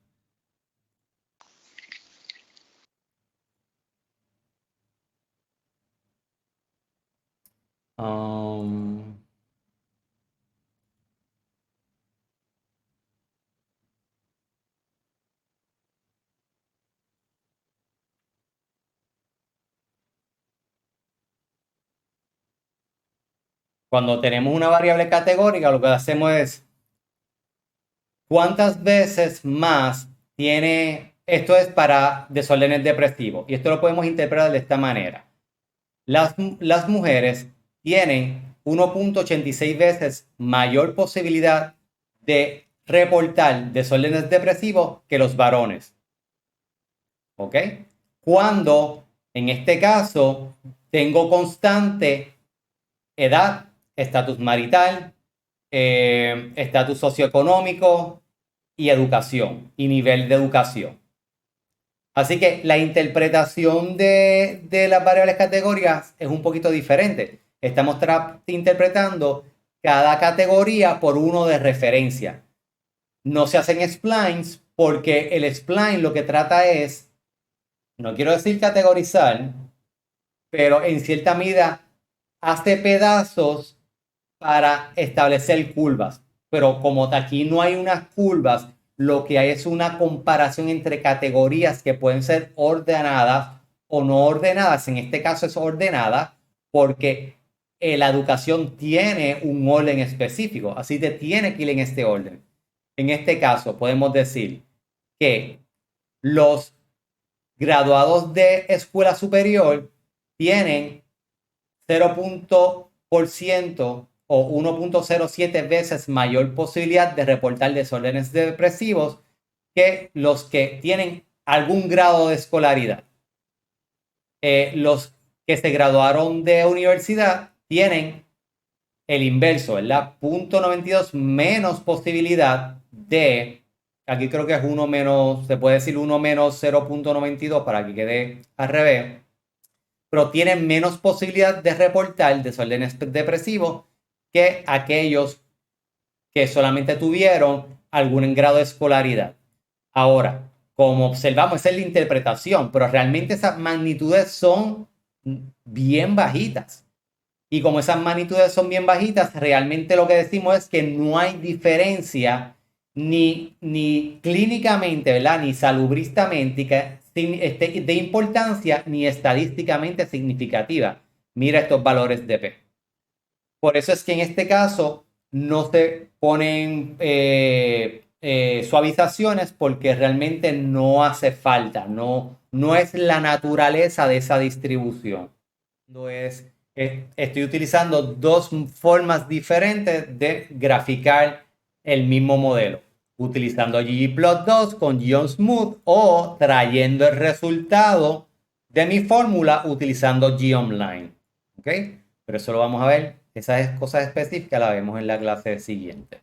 Cuando tenemos una variable categórica, lo que hacemos es cuántas veces más tiene, esto es para desórdenes depresivos, y esto lo podemos interpretar de esta manera. Las mujeres tienen 1.86 veces mayor posibilidad de reportar desórdenes depresivos que los varones. ¿Ok? Cuando, en este caso, tengo constante edad, estatus marital, estatus socioeconómico y educación y nivel de educación. Así que la interpretación de las variables categorías es un poquito diferente. Estamos interpretando cada categoría por uno de referencia. No se hacen splines porque el spline lo que trata es, no quiero decir categorizar, pero en cierta medida hace pedazos para establecer curvas. Pero como aquí no hay unas curvas, lo que hay es una comparación entre categorías que pueden ser ordenadas o no ordenadas. En este caso es ordenada porque la educación tiene un orden específico, así que tiene que ir en este orden. En este caso podemos decir que los graduados de escuela superior tienen 0% o 1.07 veces mayor posibilidad de reportar desórdenes depresivos que los que tienen algún grado de escolaridad. Los que se graduaron de universidad tienen el inverso, ¿verdad? 0.92 menos posibilidad de, aquí creo que es 1 menos, se puede decir 1 menos 0.92 para que quede al revés, pero tienen menos posibilidad de reportar desórdenes depresivos que aquellos que solamente tuvieron algún grado de escolaridad. Ahora, como observamos, esa es la interpretación, pero realmente esas magnitudes son bien bajitas. Y como esas magnitudes son bien bajitas, realmente lo que decimos es que no hay diferencia ni clínicamente, ¿verdad? Ni salubristamente de importancia, ni estadísticamente significativa. Mira estos valores de P. Por eso es que en este caso no se ponen suavizaciones porque realmente no hace falta, no es la naturaleza de esa distribución. Estoy utilizando dos formas diferentes de graficar el mismo modelo, utilizando ggplot2 con geonsmooth o trayendo el resultado de mi fórmula utilizando geonline. ¿Ok? Pero eso lo vamos a ver. Esas cosas específicas las vemos en la clase siguiente.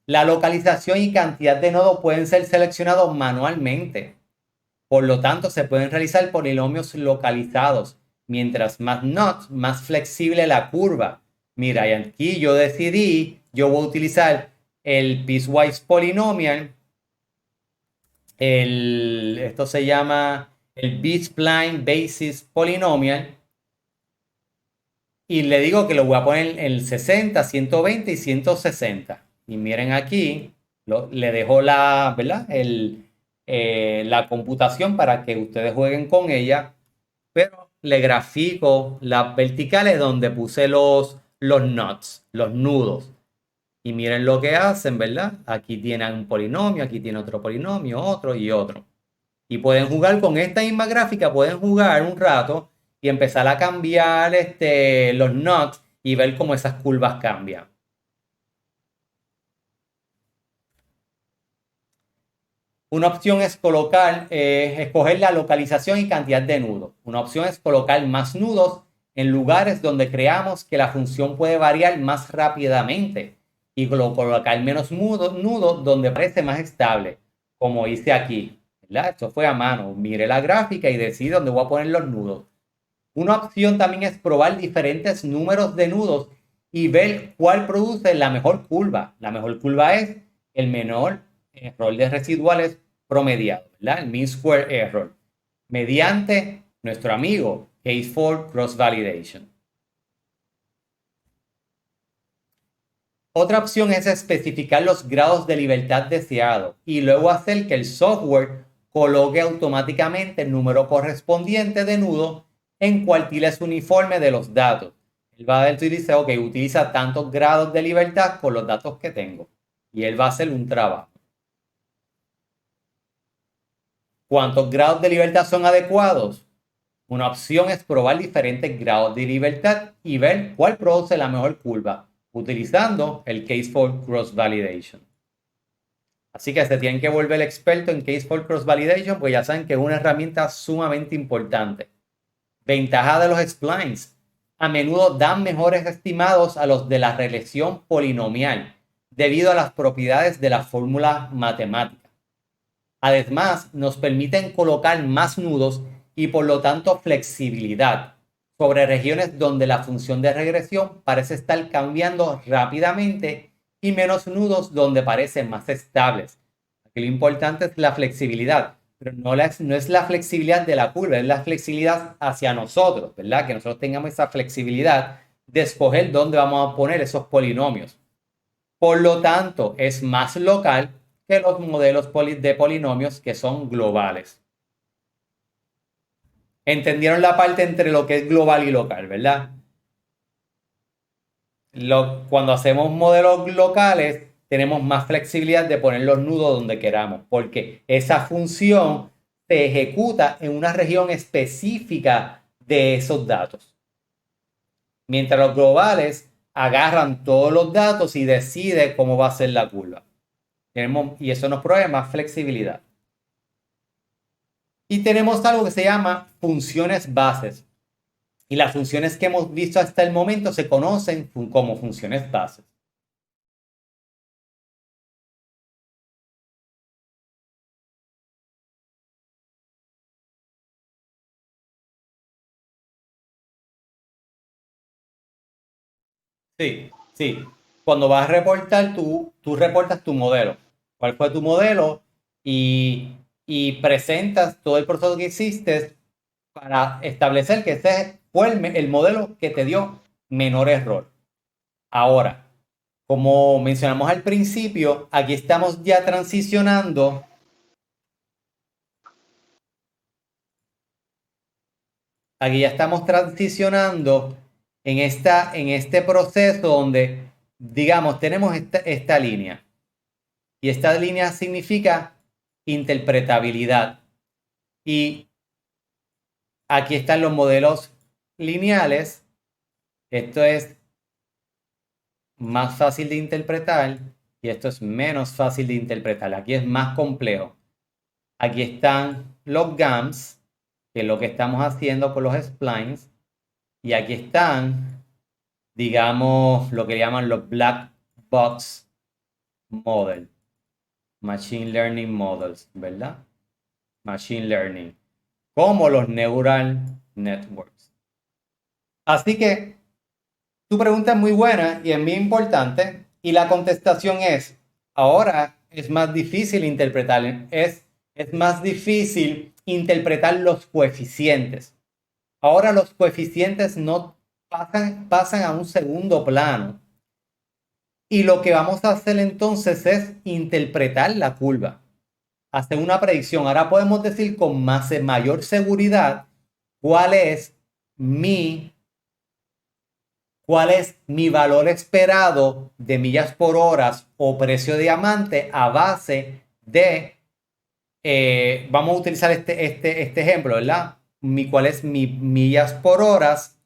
La localización y cantidad de nodos pueden ser seleccionados manualmente. Por lo tanto, se pueden realizar polinomios localizados. Mientras más nodes, más flexible la curva. Mira, y aquí yo decidí, yo voy a utilizar el piecewise polynomial. Esto se llama el B-spline basis polynomial. Y le digo que lo voy a poner en 60, 120 y 160. Y miren aquí, le dejo la, ¿verdad? La computación para que ustedes jueguen con ella. Pero le grafico las verticales donde puse los knots, los nudos. Y miren lo que hacen, ¿verdad? Aquí tienen un polinomio, aquí tiene otro polinomio, otro y otro. Y pueden jugar con esta misma gráfica, pueden jugar un rato y empezar a cambiar los knots y ver cómo esas curvas cambian. Una opción es escoger la localización y cantidad de nudos. Una opción es colocar más nudos en lugares donde creamos que la función puede variar más rápidamente y colocar menos nudos donde parece más estable, como hice aquí. ¿verdad? Esto fue a mano. Miré la gráfica y decidí dónde voy a poner los nudos. Una opción también es probar diferentes números de nudos y ver cuál produce la mejor curva. La mejor curva es el menor error de residuales promediado, ¿verdad? El mean square error, mediante nuestro amigo Case4 Cross Validation. Otra opción es especificar los grados de libertad deseados y luego hacer que el software coloque automáticamente el número correspondiente de nudo en cuartiles uniforme de los datos. Él va a decir, ok, utiliza tantos grados de libertad con los datos que tengo. Y él va a hacer un trabajo. ¿Cuántos grados de libertad son adecuados? Una opción es probar diferentes grados de libertad y ver cuál produce la mejor curva, utilizando el Case4 Cross Validation. Así que se tienen que volver expertos en Case4 Cross Validation, pues ya saben que es una herramienta sumamente importante. Ventaja de los splines. A menudo dan mejores estimados a los de la regresión polinomial, debido a las propiedades de la fórmula matemática. Además, nos permiten colocar más nudos y por lo tanto flexibilidad sobre regiones donde la función de regresión parece estar cambiando rápidamente y menos nudos donde parecen más estables. Aquí lo importante es la flexibilidad, pero no es la flexibilidad de la curva, es la flexibilidad hacia nosotros, ¿verdad? Que nosotros tengamos esa flexibilidad de escoger dónde vamos a poner esos polinomios. Por lo tanto, es más local que los modelos de polinomios que son globales. ¿Entendieron la parte entre lo que es global y local, verdad? Cuando hacemos modelos locales, tenemos más flexibilidad de poner los nudos donde queramos, porque esa función se ejecuta en una región específica de esos datos. Mientras los globales agarran todos los datos y deciden cómo va a ser la curva. Y eso nos provee más flexibilidad. Y tenemos algo que se llama funciones bases. Y las funciones que hemos visto hasta el momento se conocen como funciones bases. Sí. Cuando vas a reportar, tú reportas tu modelo. ¿Cuál fue tu modelo? Y presentas todo el proceso que hiciste para establecer que ese fue el modelo que te dio menor error. Ahora, como mencionamos al principio, aquí estamos ya transicionando. Aquí ya estamos transicionando en este proceso donde, digamos, tenemos esta línea. Y esta línea significa interpretabilidad. Y aquí están los modelos lineales. Esto es más fácil de interpretar y esto es menos fácil de interpretar. Aquí es más complejo. Aquí están los GAMS, que es lo que estamos haciendo con los splines. Y aquí están, digamos, lo que llaman los black box model. Machine Learning Models, ¿verdad? Machine Learning. Como los Neural Networks. Así que tu pregunta es muy buena y es muy importante. Y la contestación es, ahora es más difícil interpretar. Es más difícil interpretar los coeficientes. Ahora los coeficientes no pasan a un segundo plano. Y lo que vamos a hacer entonces es interpretar la curva, hacer una predicción. Ahora podemos decir con mayor seguridad cuál es mi valor esperado de millas por hora o precio de diamante a base de, vamos a utilizar este ejemplo, ¿verdad? Cuál es mi millas por horas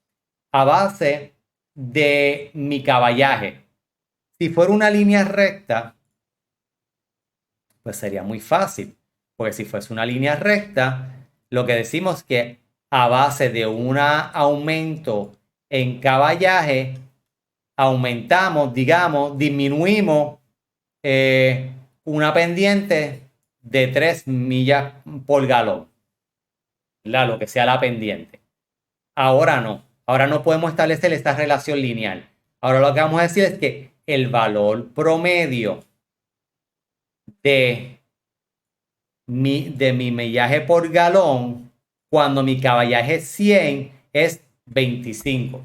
a base de mi caballaje. Si fuera una línea recta, pues sería muy fácil. Porque si fuese una línea recta, lo que decimos es que a base de un aumento en caballaje, aumentamos, digamos, disminuimos una pendiente de 3 millas por galón, lo que sea la pendiente. Ahora no podemos establecer esta relación lineal. Ahora lo que vamos a decir es que el valor promedio de mi millaje por galón, cuando mi caballaje es 100, es 25.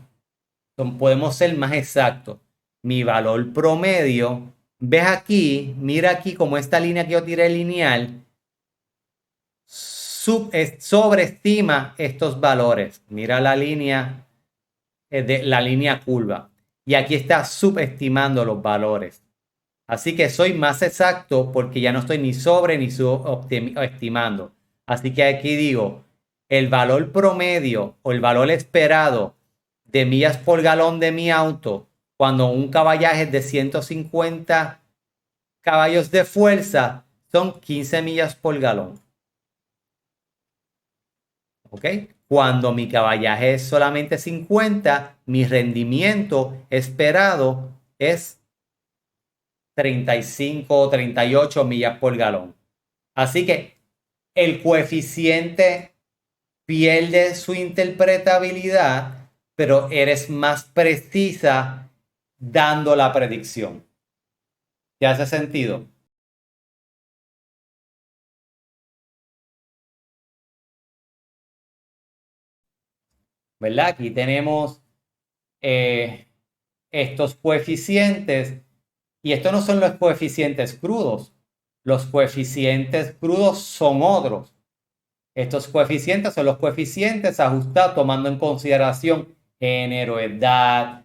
Entonces, podemos ser más exactos. Mi valor promedio, ves aquí, mira aquí como esta línea que yo tiré lineal, sobreestima estos valores. Mira la línea, de la línea curva. Y aquí está subestimando los valores. Así que soy más exacto porque ya no estoy ni sobre ni subestimando. Así que aquí digo, el valor promedio o el valor esperado de millas por galón de mi auto, cuando un caballaje es de 150 caballos de fuerza, son 15 millas por galón. ¿Ok? Cuando mi caballaje es solamente 50, mi rendimiento esperado es 35 o 38 millas por galón. Así que el coeficiente pierde su interpretabilidad, pero eres más precisa dando la predicción. ¿Te hace sentido? ¿Verdad? Aquí tenemos estos coeficientes y estos no son los coeficientes crudos. Los coeficientes crudos son otros. Estos coeficientes son los coeficientes ajustados tomando en consideración género, edad,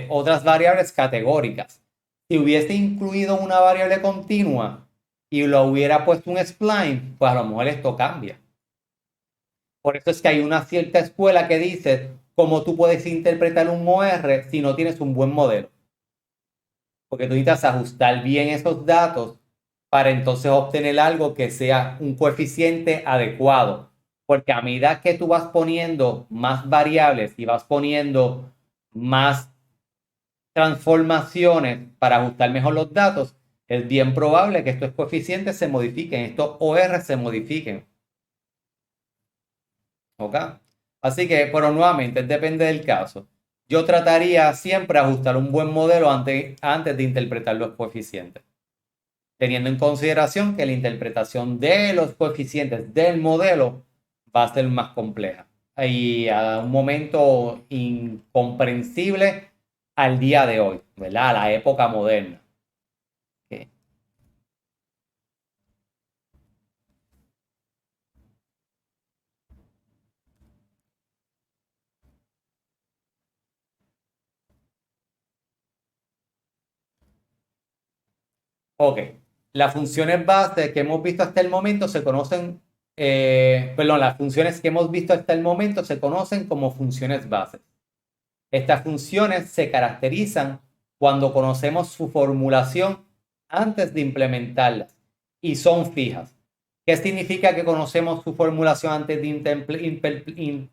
otras variables categóricas. Si hubiese incluido una variable continua y lo hubiera puesto un spline, pues a lo mejor esto cambia. Por eso es que hay una cierta escuela que dice cómo tú puedes interpretar un OR si no tienes un buen modelo. Porque tú necesitas ajustar bien esos datos para entonces obtener algo que sea un coeficiente adecuado. Porque a medida que tú vas poniendo más variables y vas poniendo más transformaciones para ajustar mejor los datos, es bien probable que estos coeficientes se modifiquen, estos OR se modifiquen. ¿Ok? Así que, pero nuevamente, depende del caso. Yo trataría siempre ajustar un buen modelo antes de interpretar los coeficientes, teniendo en consideración que la interpretación de los coeficientes del modelo va a ser más compleja y a un momento incomprensible al día de hoy, ¿verdad? A la época moderna. Okay. Ok, las funciones base que hemos visto hasta el momento se conocen, perdón, las funciones que hemos visto hasta el momento se conocen como funciones bases. Estas funciones se caracterizan cuando conocemos su formulación antes de implementarlas y son fijas. ¿Qué significa que conocemos su formulación antes de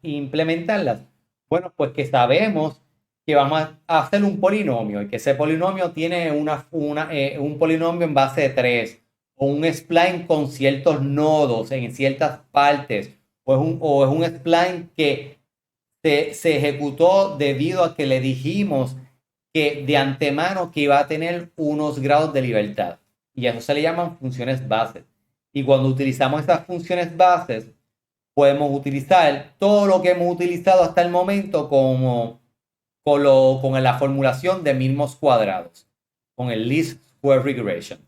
implementarlas? Bueno, pues que sabemos que vamos a hacer un polinomio y que ese polinomio tiene un polinomio en base de 3 o un spline con ciertos nodos en ciertas partes o es un spline que se ejecutó debido a que le dijimos que de antemano que iba a tener unos grados de libertad. Y a eso se le llaman funciones bases. Y cuando utilizamos estas funciones bases, podemos utilizar todo lo que hemos utilizado hasta el momento con la formulación de mínimos cuadrados, con el least square regression.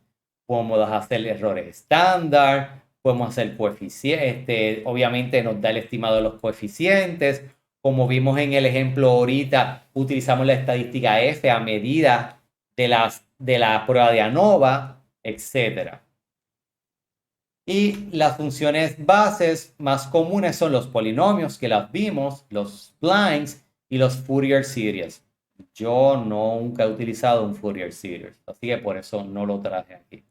Podemos hacer errores estándar, podemos hacer coeficientes, obviamente nos da el estimado de los coeficientes. Como vimos en el ejemplo ahorita, utilizamos la estadística F a medida de la prueba de ANOVA, etc. Y las funciones bases más comunes son los polinomios, que las vimos, los splines y los Fourier series. Yo nunca he utilizado un Fourier series, así que por eso no lo traje aquí.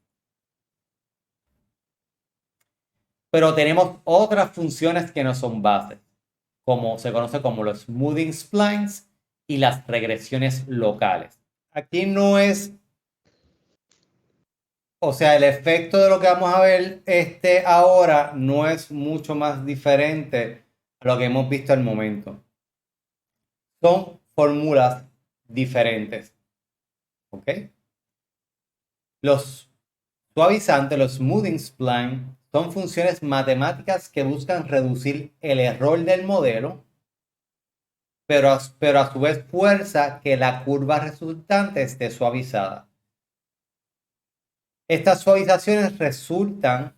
Pero tenemos otras funciones que no son bases, como se conoce como los smoothing splines y las regresiones locales. Aquí no es o sea, el efecto de lo que vamos a ver ahora no es mucho más diferente a lo que hemos visto al momento. Son fórmulas diferentes. ¿Ok? Los suavizantes, los smoothing spline, son funciones matemáticas que buscan reducir el error del modelo, pero a su vez fuerza que la curva resultante esté suavizada. Estas suavizaciones resulta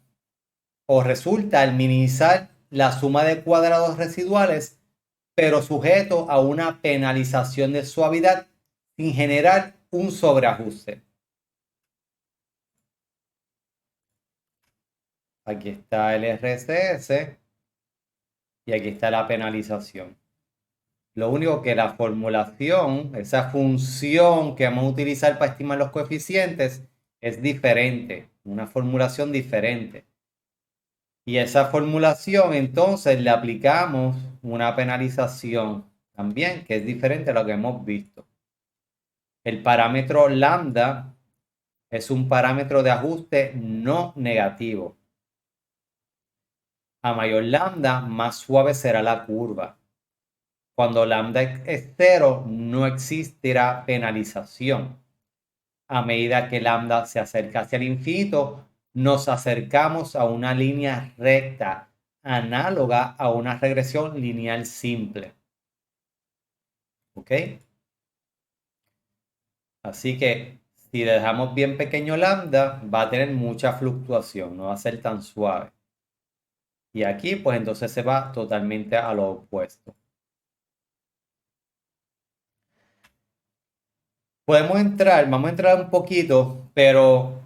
al minimizar la suma de cuadrados residuales, pero sujeto a una penalización de suavidad sin generar un sobreajuste. Aquí está el RCS y aquí está la penalización. Lo único que la formulación, esa función que vamos a utilizar para estimar los coeficientes, es diferente, una formulación diferente. Y esa formulación entonces le aplicamos una penalización también, que es diferente a lo que hemos visto. El parámetro lambda es un parámetro de ajuste no negativo. A mayor lambda, más suave será la curva. Cuando lambda es 0, no existirá penalización. A medida que lambda se acerca hacia el infinito, nos acercamos a una línea recta, análoga a una regresión lineal simple. ¿Ok? Así que si le dejamos bien pequeño lambda, va a tener mucha fluctuación, no va a ser tan suave. Y aquí, pues entonces se va totalmente a lo opuesto. Vamos a entrar un poquito, pero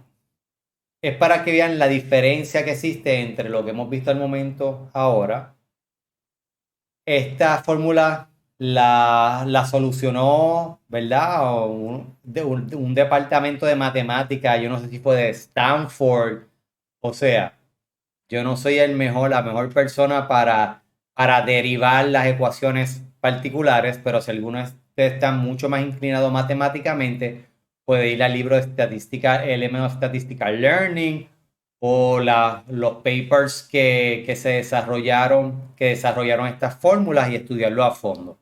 es para que vean la diferencia que existe entre lo que hemos visto al momento ahora. Esta fórmula la solucionó, ¿verdad? Un departamento de matemática, yo no sé si fue de Stanford. O sea, yo no soy la mejor persona para derivar las ecuaciones particulares, pero si alguno de ustedes está mucho más inclinado matemáticamente, puede ir al libro de estadística, Elements of Statistical Learning, o los papers que desarrollaron estas fórmulas y estudiarlo a fondo.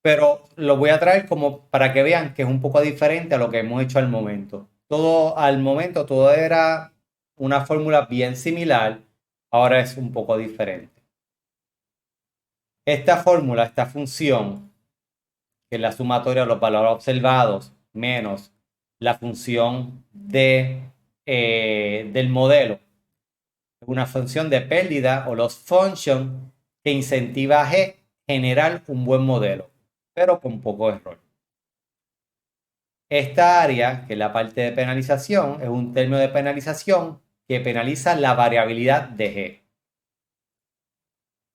Pero lo voy a traer como para que vean que es un poco diferente a lo que hemos hecho al momento. Todo era una fórmula bien similar, ahora es un poco diferente. Esta fórmula, esta función, que es la sumatoria de los valores observados menos la función del modelo, una función de pérdida o loss function que incentiva a G generar un buen modelo, pero con poco error. Esta área, que es la parte de penalización, es un término de penalización que penaliza la variabilidad de G.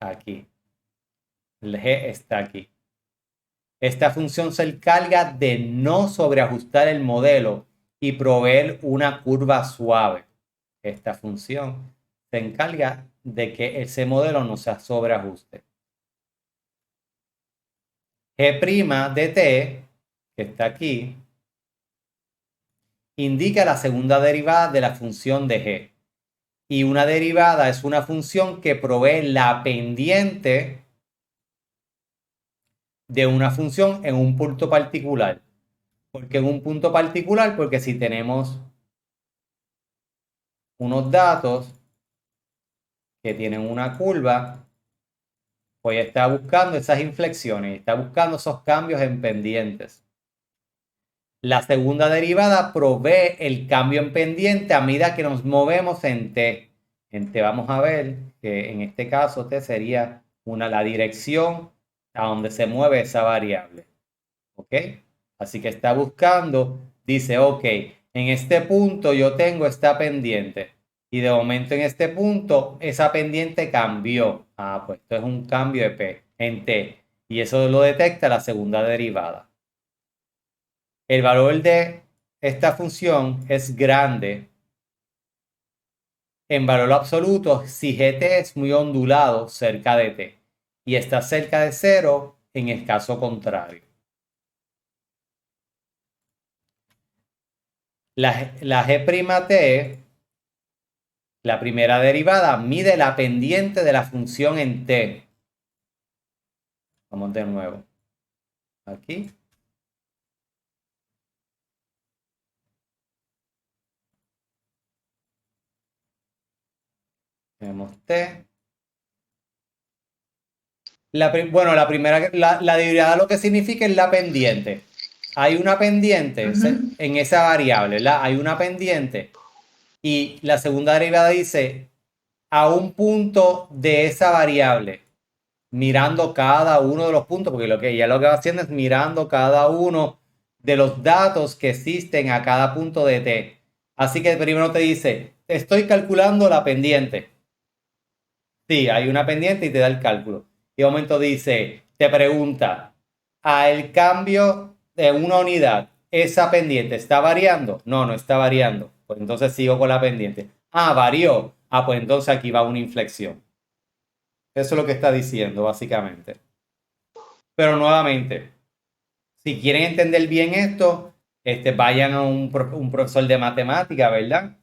Aquí. El G está aquí. Esta función se encarga de no sobreajustar el modelo y proveer una curva suave. Esta función se encarga de que ese modelo no se sobreajuste. G' de t, que está aquí, indica la segunda derivada de la función de G. Y una derivada es una función que provee la pendiente de una función en un punto particular. ¿Por qué en un punto particular? Porque si tenemos unos datos que tienen una curva, pues está buscando esas inflexiones, está buscando esos cambios en pendientes. La segunda derivada provee el cambio en pendiente a medida que nos movemos en t. En t vamos a ver que en este caso t sería la dirección a donde se mueve esa variable. ¿Ok? Así que está buscando, dice, ok, en este punto yo tengo esta pendiente. Y de momento en este punto esa pendiente cambió. Ah, pues esto es un cambio de p en t. Y eso lo detecta la segunda derivada. El valor de esta función es grande en valor absoluto si gt es muy ondulado cerca de t y está cerca de 0 en el caso contrario. La G', la primera derivada, mide la pendiente de la función en t. Vamos de nuevo. Aquí. Tenemos t. Bueno, la primera, la derivada lo que significa es la pendiente. Hay una pendiente en esa variable, ¿verdad? Hay una pendiente. Y la segunda derivada dice a un punto de esa variable, mirando cada uno de los puntos, porque ella lo que va haciendo es mirando cada uno de los datos que existen a cada punto de t. Así que primero te dice, estoy calculando la pendiente. Sí, hay una pendiente y te da el cálculo. Y de momento dice, te pregunta, ¿a el cambio de una unidad, esa pendiente está variando? No, no está variando. Pues entonces sigo con la pendiente. Ah, varió. Ah, pues entonces aquí va una inflexión. Eso es lo que está diciendo, básicamente. Pero nuevamente, si quieren entender bien esto, vayan a un profesor de matemática, ¿verdad?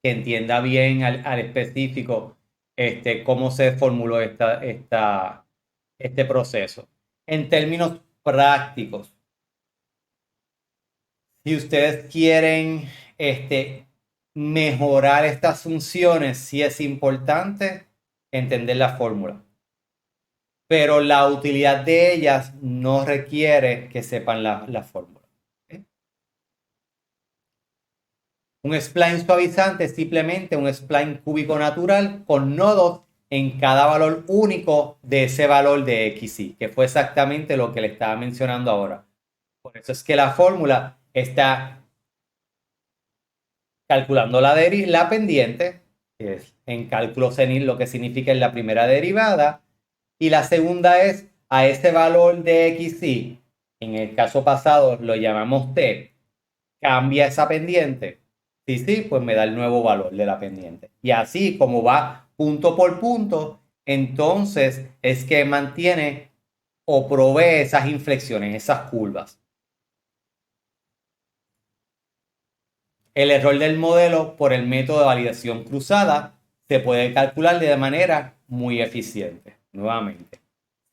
Que entienda bien al específico cómo se formuló este proceso. En términos prácticos, si ustedes quieren mejorar estas funciones, sí es importante entender la fórmula. Pero la utilidad de ellas no requiere que sepan la fórmula. ¿Okay? Un spline suavizante es simplemente un spline cúbico natural con nodos en cada valor único de ese valor de xy, que fue exactamente lo que le estaba mencionando ahora. Por eso es que la fórmula está calculando la pendiente, que es en cálculo senil lo que significa en la primera derivada, y la segunda es a ese valor de xy, en el caso pasado lo llamamos t, cambia esa pendiente. Sí, pues me da el nuevo valor de la pendiente. Y así como va punto por punto, entonces es que mantiene o provee esas inflexiones, esas curvas. El error del modelo por el método de validación cruzada se puede calcular de manera muy eficiente. Nuevamente,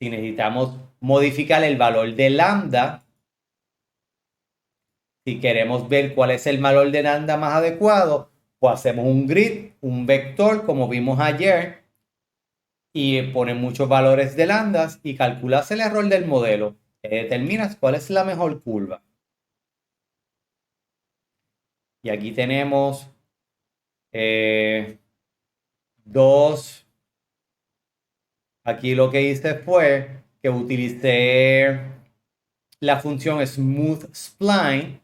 si necesitamos modificar el valor de lambda, si queremos ver cuál es el valor de lambda más adecuado, pues hacemos un grid, un vector, como vimos ayer, y pones muchos valores de lambdas y calculas el error del modelo. Y determinas cuál es la mejor curva. Y aquí tenemos dos. Aquí lo que hice fue que utilicé la función smooth spline,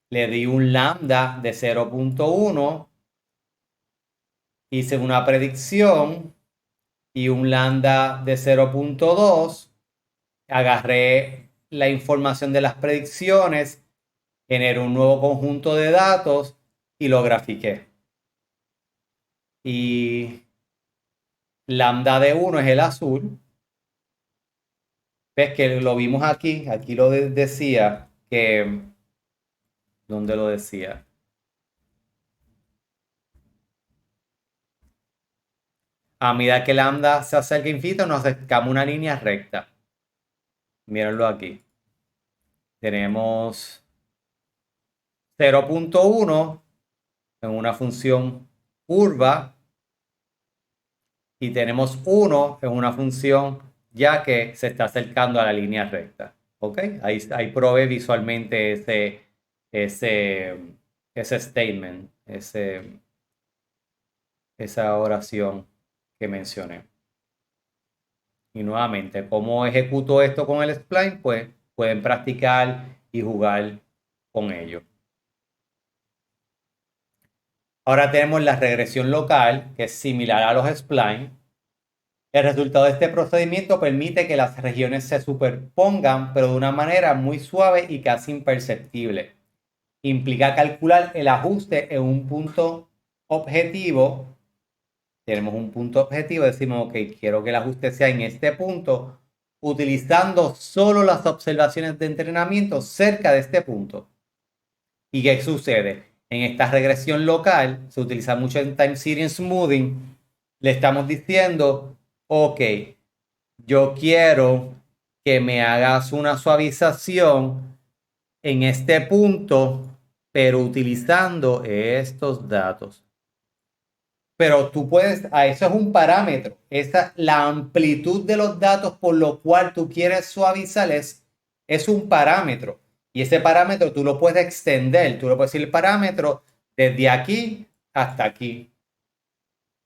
le di un lambda de 0.1, hice una predicción y un lambda de 0.2, agarré la información de las predicciones, generé un nuevo conjunto de datos y lo grafiqué. Y lambda de 1 es el azul. Ves que lo vimos aquí lo decía que, ¿dónde lo decía? A medida que lambda se acerca a infinito, nos acercamos a una línea recta. Mírenlo aquí. Tenemos 0.1 en una función curva y tenemos 1 en una función ya que se está acercando a la línea recta. ¿Ok? Ahí probé visualmente ese statement, esa oración que mencioné. Y nuevamente, ¿cómo ejecuto esto con el spline? Pues pueden practicar y jugar con ello. Ahora tenemos la regresión local, que es similar a los splines. El resultado de este procedimiento permite que las regiones se superpongan, pero de una manera muy suave y casi imperceptible. Implica calcular el ajuste en un punto objetivo. Tenemos un punto objetivo, decimos, ok, quiero que el ajuste sea en este punto, utilizando solo las observaciones de entrenamiento cerca de este punto. ¿Y qué sucede? En esta regresión local, se utiliza mucho en time series smoothing, le estamos diciendo, ok, yo quiero que me hagas una suavización en este punto, pero utilizando estos datos. Pero tú puedes, a eso es un parámetro. La amplitud de los datos por lo cual tú quieres suavizar es un parámetro. Y ese parámetro tú lo puedes extender. Tú lo puedes decir el parámetro desde aquí hasta aquí.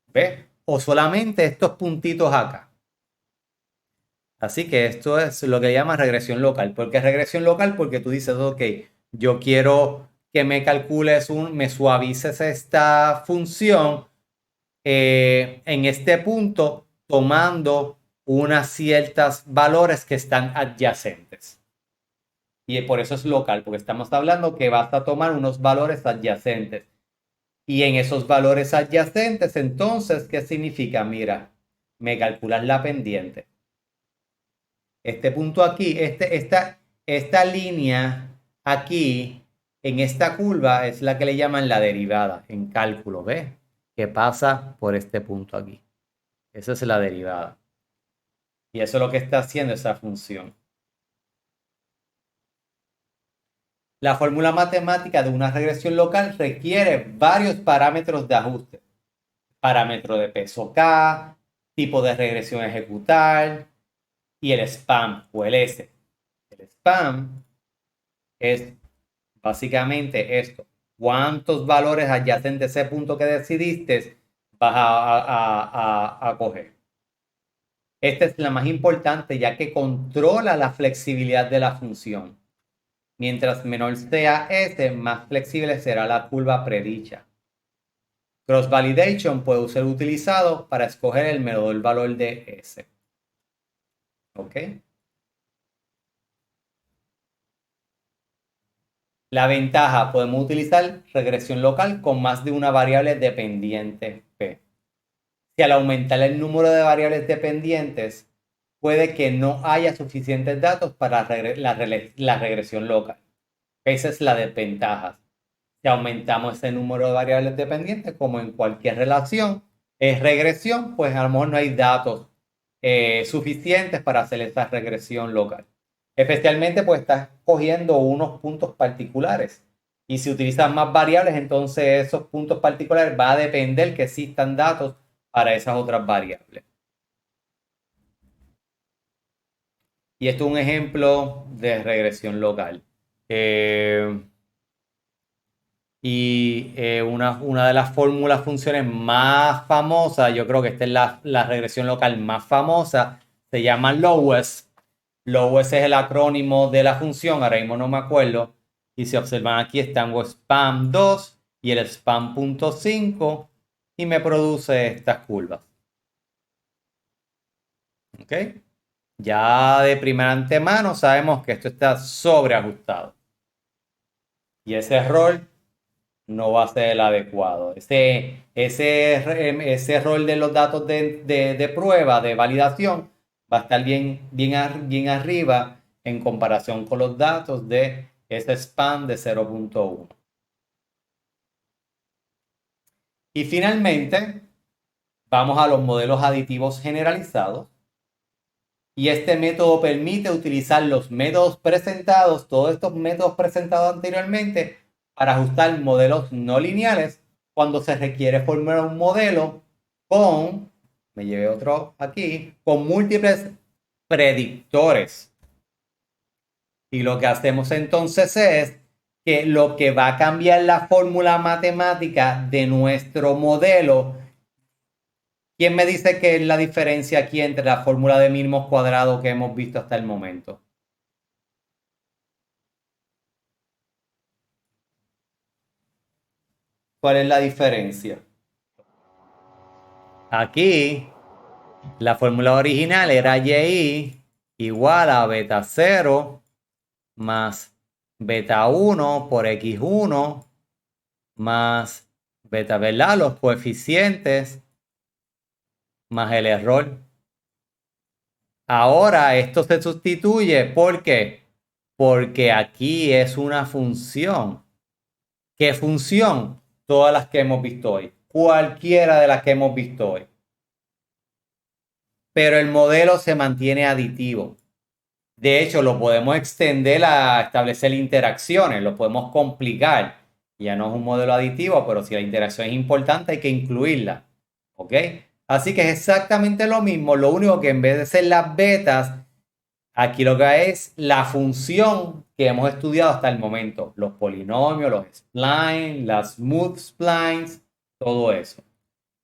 ¿Ves? O solamente estos puntitos acá. Así que esto es lo que llama regresión local. ¿Por qué regresión local? Porque tú dices, ok, yo quiero que me calcules me suavices esta función en este punto tomando unas ciertas valores que están adyacentes. Y por eso es local, porque estamos hablando que basta tomar unos valores adyacentes. Y en esos valores adyacentes, entonces, ¿qué significa? Mira, me calculas la pendiente. Este punto aquí, esta línea aquí, en esta curva, es la que le llaman la derivada en cálculo, ¿ves? Que pasa por este punto aquí. Esa es la derivada. Y eso es lo que está haciendo esa función. La fórmula matemática de una regresión local requiere varios parámetros de ajuste. Parámetro de peso K, tipo de regresión a ejecutar y el spam o el S. El spam es básicamente esto. ¿Cuántos valores adyacentes a ese punto que decidiste vas a coger? Esta es la más importante ya que controla la flexibilidad de la función. Mientras menor sea S, más flexible será la curva predicha. Cross validation puede ser utilizado para escoger el mejor valor de S. ¿Ok? La ventaja, podemos utilizar regresión local con más de una variable dependiente P. Si al aumentar el número de variables dependientes, puede que no haya suficientes datos para la regresión local. Esa es la desventaja. Si aumentamos ese número de variables dependientes, como en cualquier relación, es regresión, pues a lo mejor no hay datos suficientes para hacer esa regresión local. Especialmente pues estás cogiendo unos puntos particulares. Y si utilizas más variables, entonces esos puntos particulares va a depender que existan datos para esas otras variables. Y esto es un ejemplo de regresión local. Una de las fórmulas funciones más famosas, yo creo que esta es la regresión local más famosa, se llama Lowest. Lowest es el acrónimo de la función, ahora mismo no me acuerdo. Y si observan aquí están spam 2 y el spam.5 y me produce estas curvas. ¿Ok? Ya de primera antemano sabemos que esto está sobreajustado. Y ese error no va a ser el adecuado. Ese rol de los datos de prueba, de validación, va a estar bien arriba en comparación con los datos de ese span de 0.1. Y finalmente, vamos a los modelos aditivos generalizados. Y este método permite utilizar los métodos presentados, todos estos métodos presentados anteriormente, para ajustar modelos no lineales cuando se requiere formar un modelo me llevé otro aquí, con múltiples predictores. Y lo que hacemos entonces es que lo que va a cambiar la fórmula matemática de nuestro modelo. ¿Quién me dice que es la diferencia aquí entre la fórmula de mínimos cuadrados que hemos visto hasta el momento? ¿Cuál es la diferencia? Aquí, la fórmula original era y igual a beta 0 más beta 1 por x1 más beta, ¿verdad? Los coeficientes más el error. Ahora esto se sustituye. ¿Por qué? Porque aquí es una función. ¿Qué función? Todas las que hemos visto hoy. Cualquiera de las que hemos visto hoy. Pero el modelo se mantiene aditivo. De hecho, lo podemos extender a establecer interacciones, lo podemos complicar. Ya no es un modelo aditivo, pero si la interacción es importante hay que incluirla. ¿Ok? Así que es exactamente lo mismo, lo único que en vez de ser las betas, aquí lo que hay es la función que hemos estudiado hasta el momento. Los polinomios, los splines, las smooth splines, todo eso.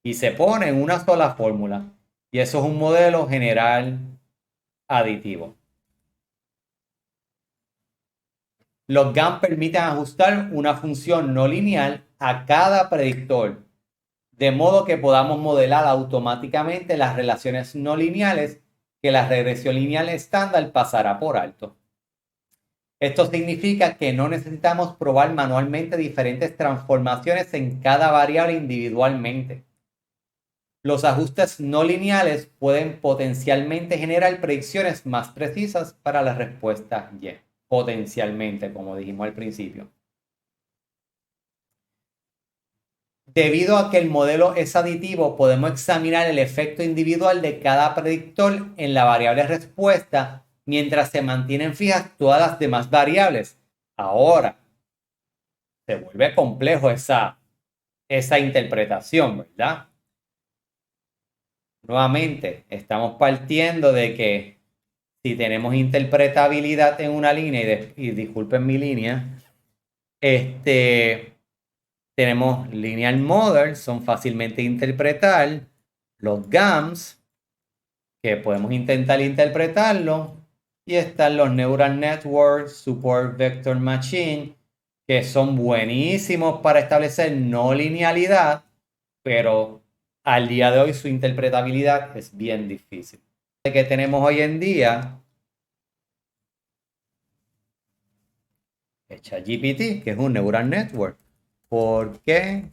Y se pone en una sola fórmula. Y eso es un modelo general aditivo. Los GAN permiten ajustar una función no lineal a cada predictor, de modo que podamos modelar automáticamente las relaciones no lineales que la regresión lineal estándar pasará por alto. Esto significa que no necesitamos probar manualmente diferentes transformaciones en cada variable individualmente. Los ajustes no lineales pueden potencialmente generar predicciones más precisas para la respuesta Y. Potencialmente, como dijimos al principio. Debido a que el modelo es aditivo, podemos examinar el efecto individual de cada predictor en la variable respuesta mientras se mantienen fijas todas las demás variables. Ahora, se vuelve complejo esa interpretación, ¿verdad? Nuevamente, estamos partiendo de que si tenemos interpretabilidad en una línea, y disculpen mi línea, tenemos linear models, son fácilmente interpretar. Los GAMs, que podemos intentar interpretarlo. Y están los Neural Networks, Support Vector Machine, que son buenísimos para establecer no linealidad, pero al día de hoy su interpretabilidad es bien difícil. Que tenemos hoy en día ChatGPT, que es un Neural Network. ¿Por qué?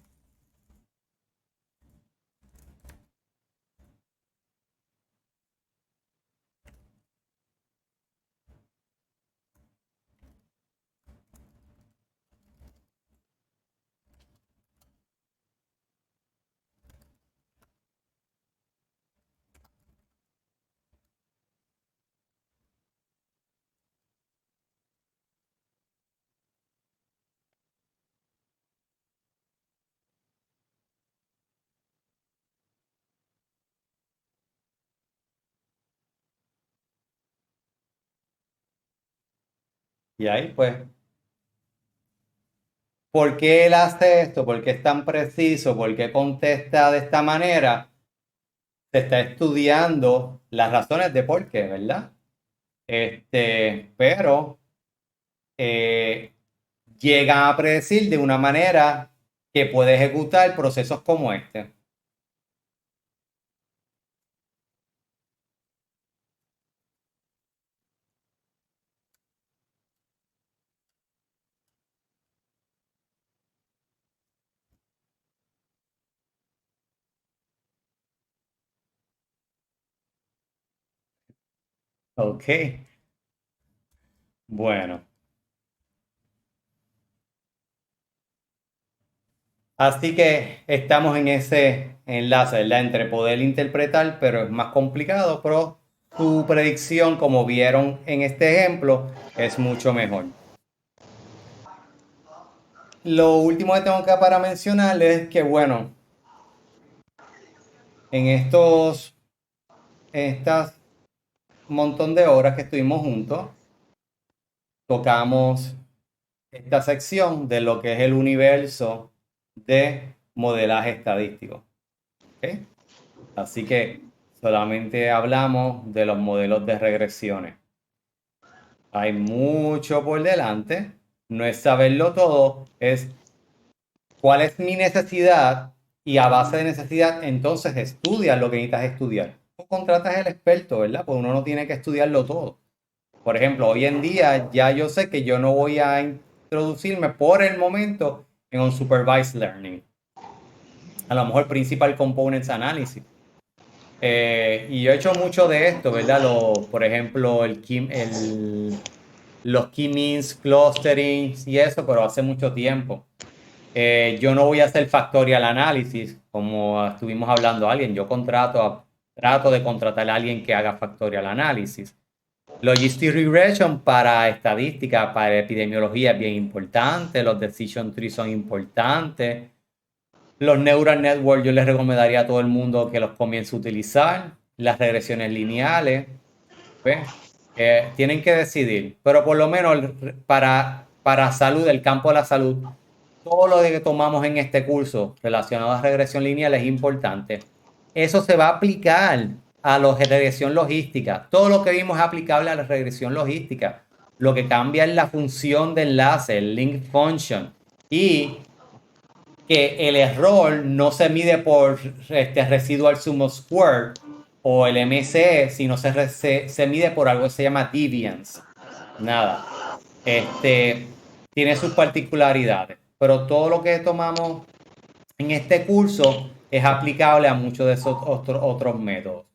Y ahí pues, ¿por qué él hace esto? ¿Por qué es tan preciso? ¿Por qué contesta de esta manera? Se está estudiando las razones de por qué, ¿verdad? Pero llegan a predecir de una manera que puede ejecutar procesos como este. Ok, bueno. Así que estamos en ese enlace, ¿verdad? Entre poder interpretar, pero es más complicado, pero su predicción, como vieron en este ejemplo, es mucho mejor. Lo último que tengo acá para mencionarles es que, bueno, en estas montón de horas que estuvimos juntos, tocamos esta sección de lo que es el universo de modelaje estadístico. ¿Okay? Así que solamente hablamos de los modelos de regresiones. Hay mucho por delante. No es saberlo todo, es cuál es mi necesidad y a base de necesidad entonces estudias lo que necesitas estudiar. O contratas al experto, ¿verdad? Porque uno no tiene que estudiarlo todo. Por ejemplo, hoy en día ya yo sé que yo no voy a introducirme por el momento en un supervised learning. A lo mejor principal components analysis. Y yo he hecho mucho de esto, ¿verdad? Por ejemplo, los key means clustering y eso, pero hace mucho tiempo. Yo no voy a hacer factorial análisis, como estuvimos hablando alguien. Yo trato de contratar a alguien que haga factorial análisis. Logistic regression para estadística, para epidemiología es bien importante. Los decision trees son importantes. Los neural networks yo les recomendaría a todo el mundo que los comience a utilizar. Las regresiones lineales. ¿Ves? Tienen que decidir, pero por lo menos para salud, el campo de la salud, todo lo que tomamos en este curso relacionado a regresión lineal es importante. Eso se va a aplicar a la regresión logística. Todo lo que vimos es aplicable a la regresión logística. Lo que cambia es la función de enlace, el link function. Y que el error no se mide por residual sum of square o el MSE, sino se mide por algo que se llama deviance. Nada. Tiene sus particularidades, pero todo lo que tomamos en este curso es aplicable a muchos de esos otros métodos.